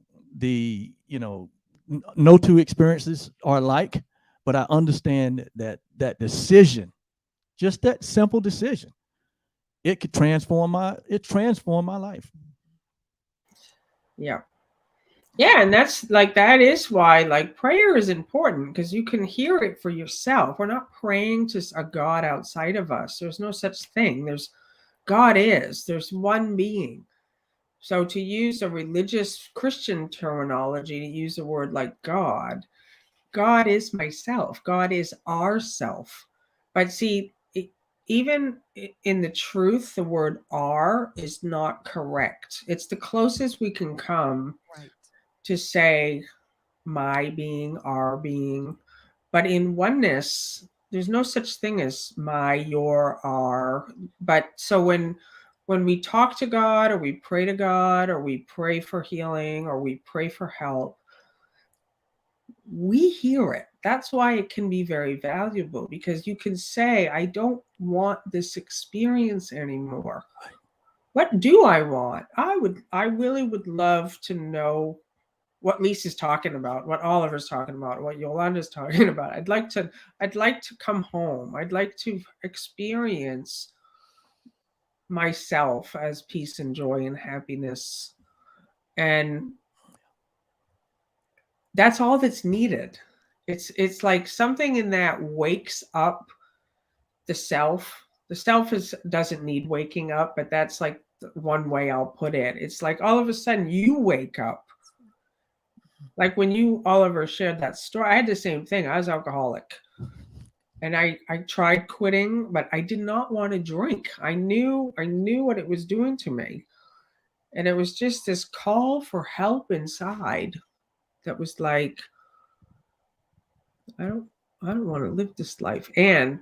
no two experiences are alike, but I understand that decision, just that simple decision, it transformed my life. Yeah. Yeah, and that is why like prayer is important, because you can hear it for yourself. We're not praying to a God outside of us. There's no such thing. There's one being. So to use a religious Christian terminology, to use a word like God is myself. God is our self. But see, even in the truth, the word "our" is not correct. It's the closest we can come Right. to say my being, our being. But in oneness, there's no such thing as my, your, our. But so when we talk to God, or we pray to God, or we pray for healing, or we pray for help, we hear it. That's why it can be very valuable, because you can say, I don't want this experience anymore. What do I want? I really would love to know what Lisa's talking about, what Oliver's talking about, what Yolanda's talking about. I'd like to come home. I'd like to experience myself as peace and joy and happiness. And that's all that's needed. It's like something in that wakes up the self. The self doesn't need waking up, but that's like one way I'll put it. It's like all of a sudden you wake up. Like when you, Oliver, shared that story, I had the same thing. I was alcoholic, and I tried quitting, but I did not want to drink. I knew what it was doing to me, and it was just this call for help inside that was like, I don't I don't want to live this life. And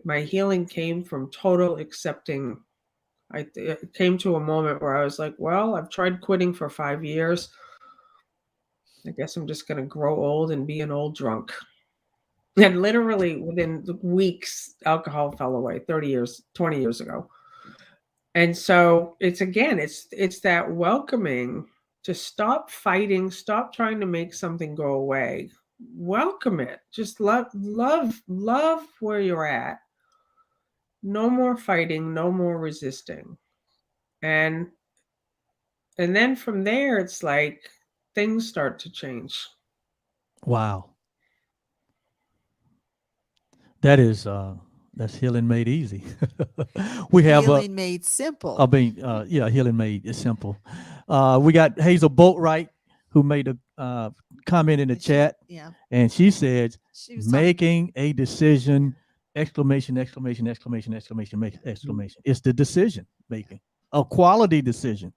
my healing came from total accepting. It came to a moment where I was like, well, I've tried quitting for 5 years. I guess I'm just going to grow old and be an old drunk. And literally within weeks, alcohol fell away 30 years, 20 years ago. And so it's that welcoming, to stop fighting, stop trying to make something go away. Welcome it. Just love where you're at. No more fighting, no more resisting. And and then from there it's like things start to change. Wow, that is that's healing made easy. We have Healing made I simple. mean, yeah, healing made it simple. We got Hazel Boatwright, who made a comment in the And she's, chat, yeah, and she said, she was talking. "Making a decision!" Exclamation! Exclamation! Exclamation! Exclamation! Exclamation! It's the decision making, a quality decision,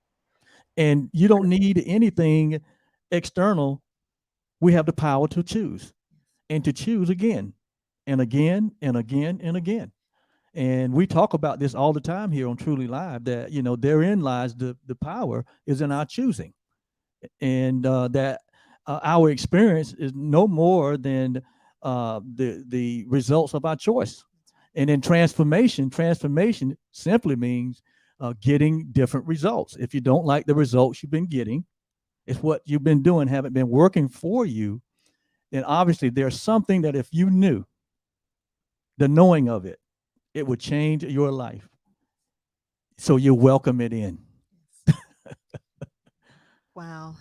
and you don't need anything external. We have the power to choose, and to choose again, and again, and again, and again. And we talk about this all the time here on Truly Live, that, therein lies the power is in our choosing. And that our experience is no more than the results of our choice. And then transformation simply means getting different results. If you don't like the results you've been getting, if what you've been doing haven't been working for you, then obviously there's something that if you knew, the knowing of it, it would change your life. So you welcome it in. Wow.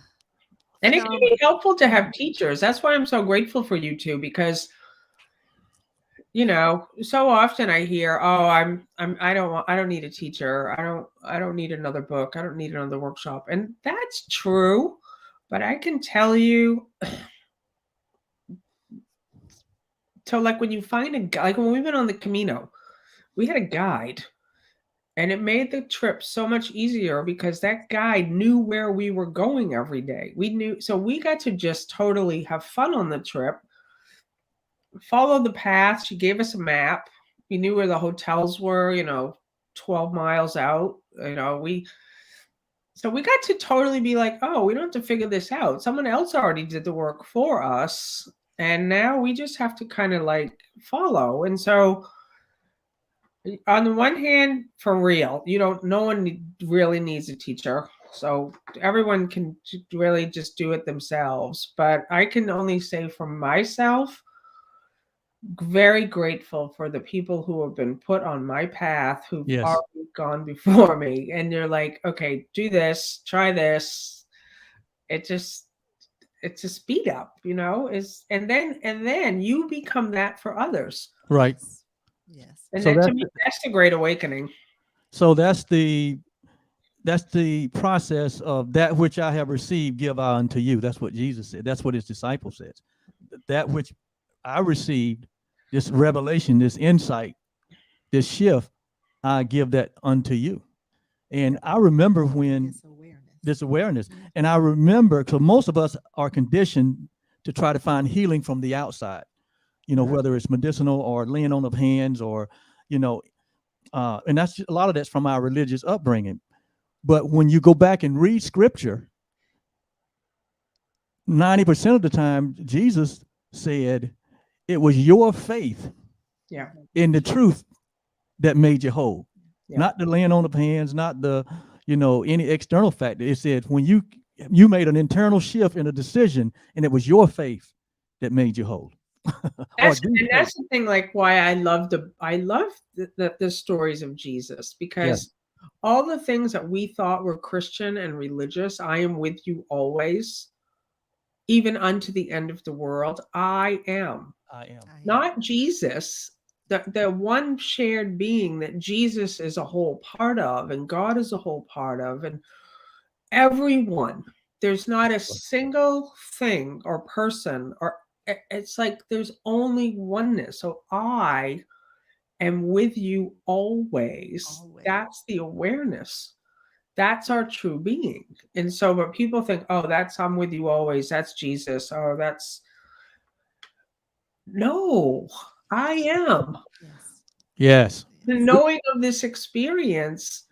And it can be helpful to have teachers. That's why I'm so grateful for you two, because so often I hear, "Oh, I don't need a teacher. I don't need another book. I don't need another workshop." And that's true, but I can tell you, so like when you find a guy, like when we've been on the Camino, we had a guide, and it made the trip so much easier because that guide knew where we were going every day. So we got to just totally have fun on the trip. Follow the path. She gave us a map. We knew where the hotels were, 12 miles out. So we got to totally be like, oh, we don't have to figure this out. Someone else already did the work for us. And now we just have to kind of like follow. And so on the one hand, for real, no one really needs a teacher. So everyone can really just do it themselves. But I can only say for myself, very grateful for the people who have been put on my path, who've Yes. already gone before me. And they're like, okay, do this, try this. It's a speed up, and then you become that for others. Right. Yes. And So to me, that's the great awakening. So that's the process of that which I have received, give I unto you. That's what Jesus said. That's what his disciple says. That which I received, this revelation, this insight, this shift, I give that unto you. And I remember when this awareness, and I remember, because most of us are conditioned to try to find healing from the outside, whether it's medicinal or laying on of hands or, and that's a lot of that's from our religious upbringing. But when you go back and read scripture, 90% of the time, Jesus said it was your faith in the truth that made you whole. Yeah. Not the laying on of hands, not the, any external factor. It said when you made an internal shift in a decision, and it was your faith that made you whole. That's the thing, like why I love the stories of Jesus, because all the things that we thought were Christian and religious, I am with you always, even unto the end of the world. I am. Not Jesus, the one shared being that Jesus is a whole part of, and God is a whole part of, and everyone. There's not a single thing or person, or it's like there's only oneness. So I am with you always. That's the awareness. That's our true being. And so, but people think, oh, that's I'm with you always. That's Jesus. Oh, no, I am. Yes. The knowing of this experience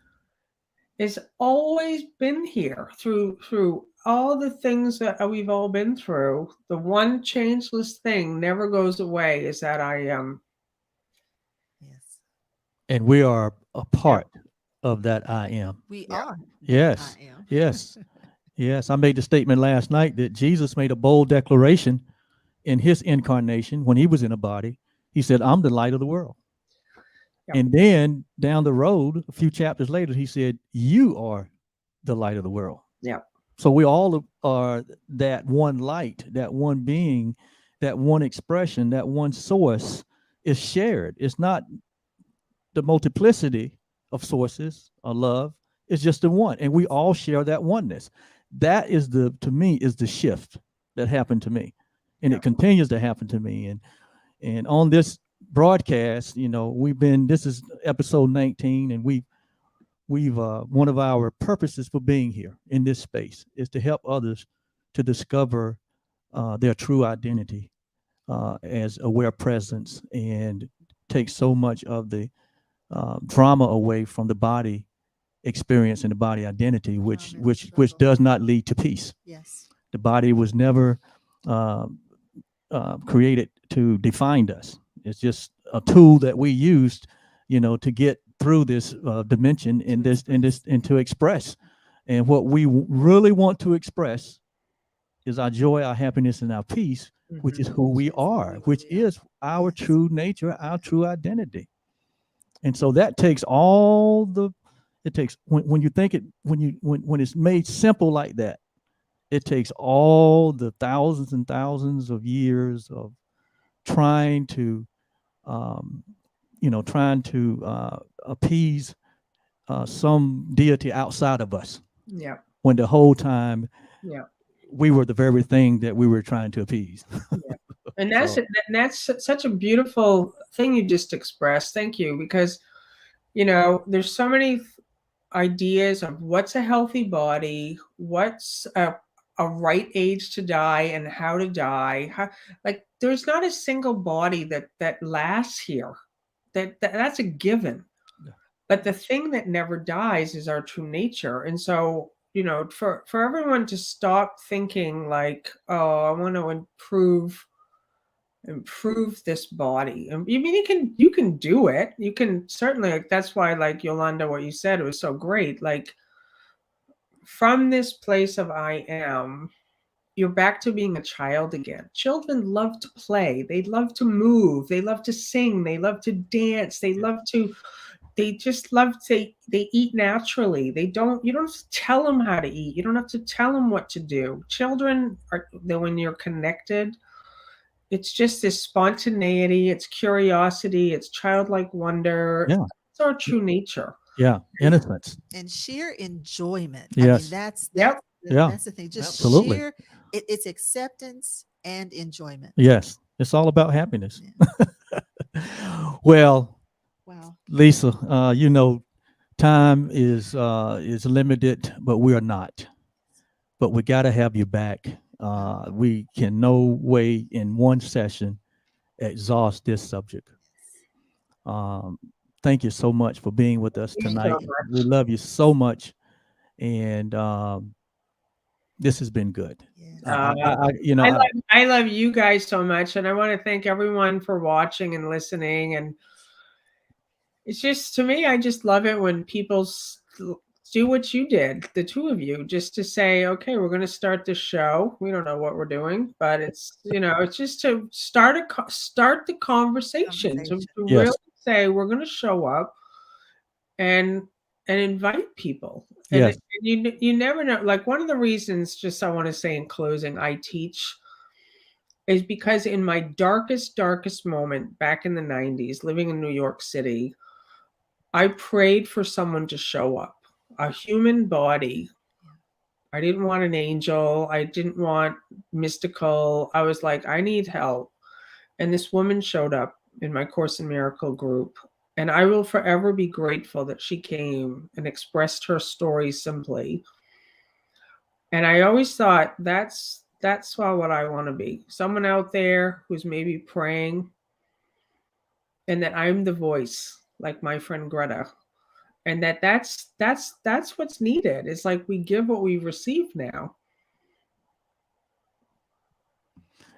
has always been here through all the things that we've all been through. The one changeless thing never goes away is that I am. Yes. And we are a part of that I am. We are. Yes. I am. Yes. Yes. I made the statement last night that Jesus made a bold declaration in his incarnation when he was in a body. He said, I'm the light of the world. Yep. And then down the road, a few chapters later, he said, you are the light of the world. Yeah. So we all are that one light, that one being, that one expression, that one source is shared. It's not the multiplicity of sources or love. It's just the one. And we all share that oneness. That is to me, is the shift that happened to me. And it continues to happen to me. And on this broadcast, this is episode 19, and we've one of our purposes for being here in this space is to help others to discover their true identity as aware presence, and take so much of the drama away from the body experience and the body identity, which Trauma and which struggle. does not lead to peace. Yes. The body was never uh, created to define us. It's just a tool that we used, to get through this dimension and to express. And what we really want to express is our joy, our happiness, and our peace, which is who we are, which is our Yes. true nature, our true identity. And so that takes all the it takes when you think it when it's made simple like that, it takes all the thousands and thousands of years of trying to um, appease some deity outside of us, Yeah. when the whole time Yeah. we were the very thing that we were trying to appease. Yeah. And that's So, that's such a beautiful thing you just expressed. Thank you, because there's so many ideas of what's a healthy body, what's a right age to die, and how to die. Like there's not a single body that lasts here. That's a given. But the thing that never dies is our true nature. And so, for everyone to stop thinking like, oh, I want to improve this body. And I mean, you can do it. You can certainly, like, that's why, like, Yolanda, what you said, it was so great. Like, from this place of I am, you're back to being a child again. Children love to play. They love to move. They love to sing. They love to dance. They just love to, they eat naturally. You don't have to tell them how to eat. You don't have to tell them what to do. Children when you're connected, it's just this spontaneity, it's curiosity, it's childlike wonder. yeah, It's our true nature. yeah, innocence. And sheer enjoyment. I mean, Yes. Yep. Yeah, that's the thing. Just absolutely. sheer it's acceptance and enjoyment. Yes, it's all about happiness. Yeah. Well, Wow. Lisa, time is limited, but we are not. But we got to have you back. We can no way in one session exhaust this subject. Um, Thank you so much for being with us Thank you tonight. so much. We love you so much, and this has been good. Yes. I love you guys so much, and I want to thank everyone for watching and listening. And it's just, to me, I just love it when people do what you did, the two of you, just to say, okay, we're going to start this show. We don't know what we're doing, but it's just to start the conversation, to really Yes. say we're going to show up and invite people. And, Yes. you never know. Like, one of the reasons, just I want to say in closing, I teach is because in my darkest moment back in the 90s, living in New York City, I prayed for someone to show up, a human body. I didn't want an angel. I didn't want mystical. I was like, I need help. And this woman showed up in my Course in Miracle group. And I will forever be grateful that she came and expressed her story simply. And I always thought that's what I want to be. Someone out there who's maybe praying, and that I'm the voice, like my friend Greta. And that's what's needed. It's like we give what we receive now.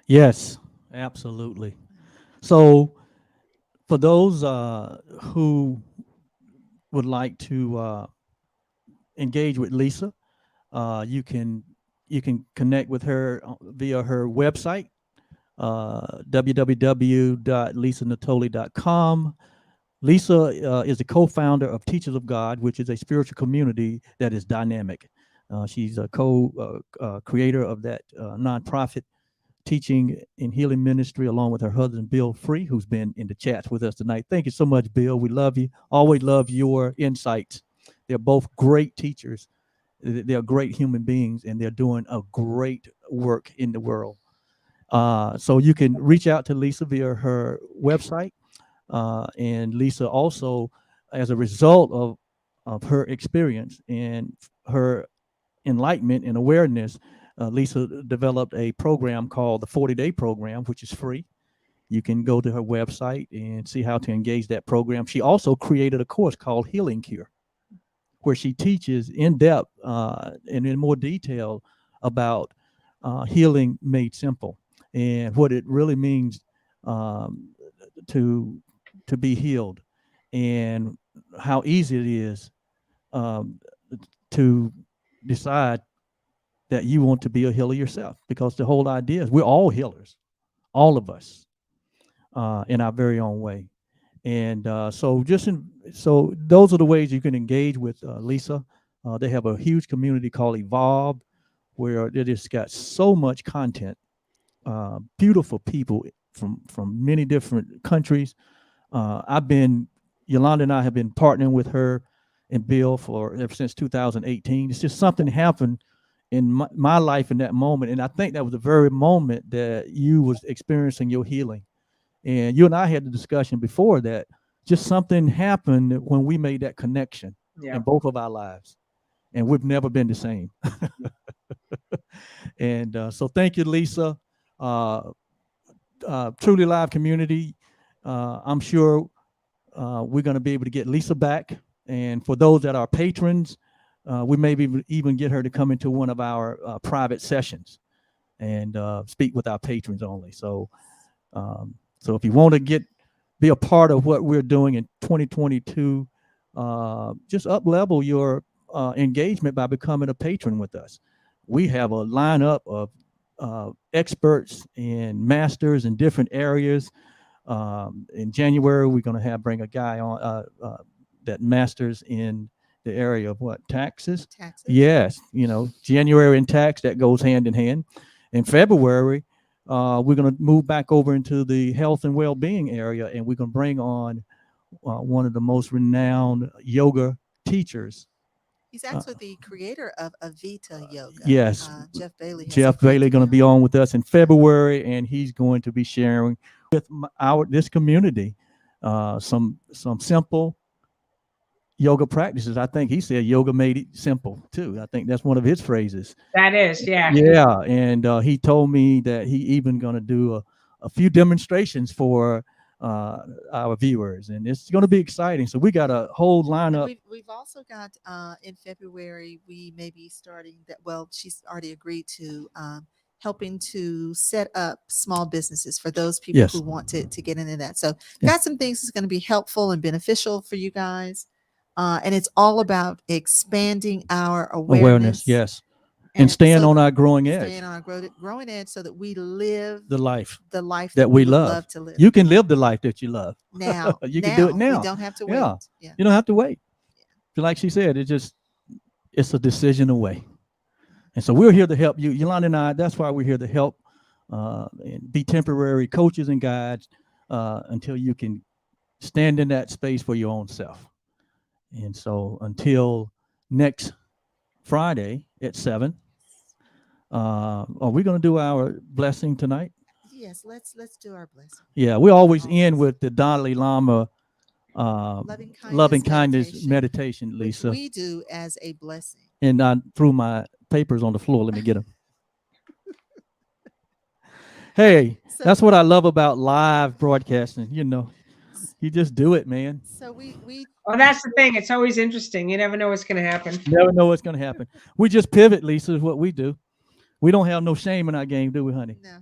Yes, absolutely. So, for those who would like to engage with Lisa, you can connect with her via her website, www.lisanatoli.com. Lisa is the co-founder of Teachers of God, which is a spiritual community that is dynamic. She's a co-creator of that nonprofit teaching and healing ministry, along with her husband, Bill Free, who's been in the chats with us tonight. Thank you so much, Bill. We love you. Always love your insights. They're both great teachers. They're great human beings, and they're doing a great work in the world. So you can reach out to Lisa via her website. And Lisa also, as a result of her experience and her enlightenment and awareness, Lisa developed a program called the 40-Day Program, which is free. you can go to her website and see how to engage that program. She also created a course called Healing Cure, where she teaches in depth and in more detail about healing made simple and what it really means um, to be healed, and how easy it is um, to decide that you want to be a healer yourself, because the whole idea is we're all healers, all of us, in our very own way. And so those are the ways you can engage with Lisa. They have a huge community called Evolve, where they just got so much content, beautiful people from many different countries. Yolanda and I have been partnering with her and Bill for ever since 2018. It's just something happened in my life in that moment, and I think that was the very moment that you was experiencing your healing. And you and I had the discussion before that just something happened when we made that connection in both of our lives, and we've never been the same. And so thank you, Lisa. Truly Live community. I'm sure we're going to be able to get Lisa back. And for those that are patrons, we may even get her to come into one of our private sessions and speak with our patrons only. So if you want to be a part of what we're doing in 2022, just up level your engagement by becoming a patron with us. We have a lineup of experts and masters in different areas. In January, we're going to bring a guy on that masters in the area of what? Taxes? Taxes. Yes. January and tax, that goes hand in hand. In February, we're going to move back over into the health and well-being area, and we're going to bring on one of the most renowned yoga teachers. He's actually the creator of Avita Yoga. Yes. Jeff Bailey. Jeff Bailey going to be on with us in February, and he's going to be sharing with this community some simple yoga practices. I think he said yoga made it simple too. I think that's one of his phrases. That is, yeah. Yeah, and he told me that he even going to do a few demonstrations for our viewers, and it's going to be exciting. So we got a whole lineup. We've also got in February, we may be starting that. Well, she's already agreed to helping to set up small businesses for those people who want to get into that. So got some things that's going to be helpful and beneficial for you guys. And it's all about expanding our awareness. Yes. And staying on our growing edge. Staying on our growing edge so that we live the life that we love to live. You can live the life that you love. Now. You can do it now. We don't have to wait. Yeah. You don't have to wait. Like she said, it's a decision away. And so we're here to help you. Yolanda and I, that's why we're here to help and be temporary coaches and guides until you can stand in that space for your own self. And so until next Friday at 7, are we going to do our blessing tonight? Yes, let's do our blessing. Yeah, we always end with the Dalai Lama loving kindness meditation, Lisa. Which we do as a blessing. And I threw my papers on the floor. Let me get them. Hey, that's what I love about live broadcasting. You just do it, man. So we well, that's the thing. It's always interesting. You never know what's going to happen. Never know what's going to happen. We just pivot, Lisa, is what we do. We don't have no shame in our game, do we, honey? No.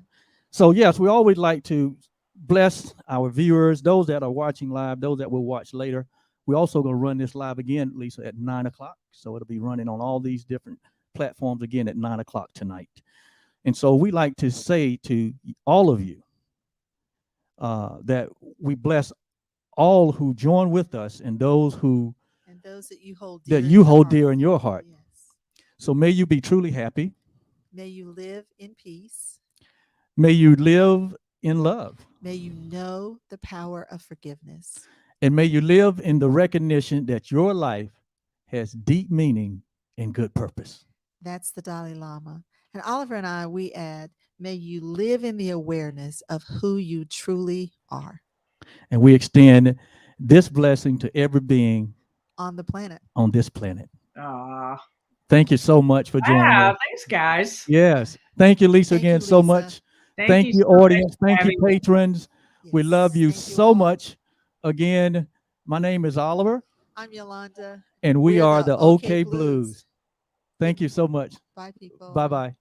So, yes, we always like to bless our viewers, those that are watching live, those that will watch later. We're also going to run this live again, Lisa, at 9 o'clock. So it'll be running on all these different platforms again at 9 o'clock tonight. And so we like to say to all of you that we bless all who join with us and those that you hold dear in your heart. Yes. So may you be truly happy. May you live in peace. May you live in love. May you know the power of forgiveness. And may you live in the recognition that your life has deep meaning and good purpose. That's the Dalai Lama. And Oliver and I, we add, may you live in the awareness of who you truly are. And we extend this blessing to every being on the planet. On this planet. Aww. Thank you so much for joining us. Thanks, guys. Yes. Thank you, Lisa, again, so much. Thank you, audience. Thank you, patrons. We love Yes. you Thank so all. much. Again, my name is Oliver, I'm Yolanda. and we We're are the the OK OK Blues. Blues. Thank you so much. Bye, people. Bye-bye.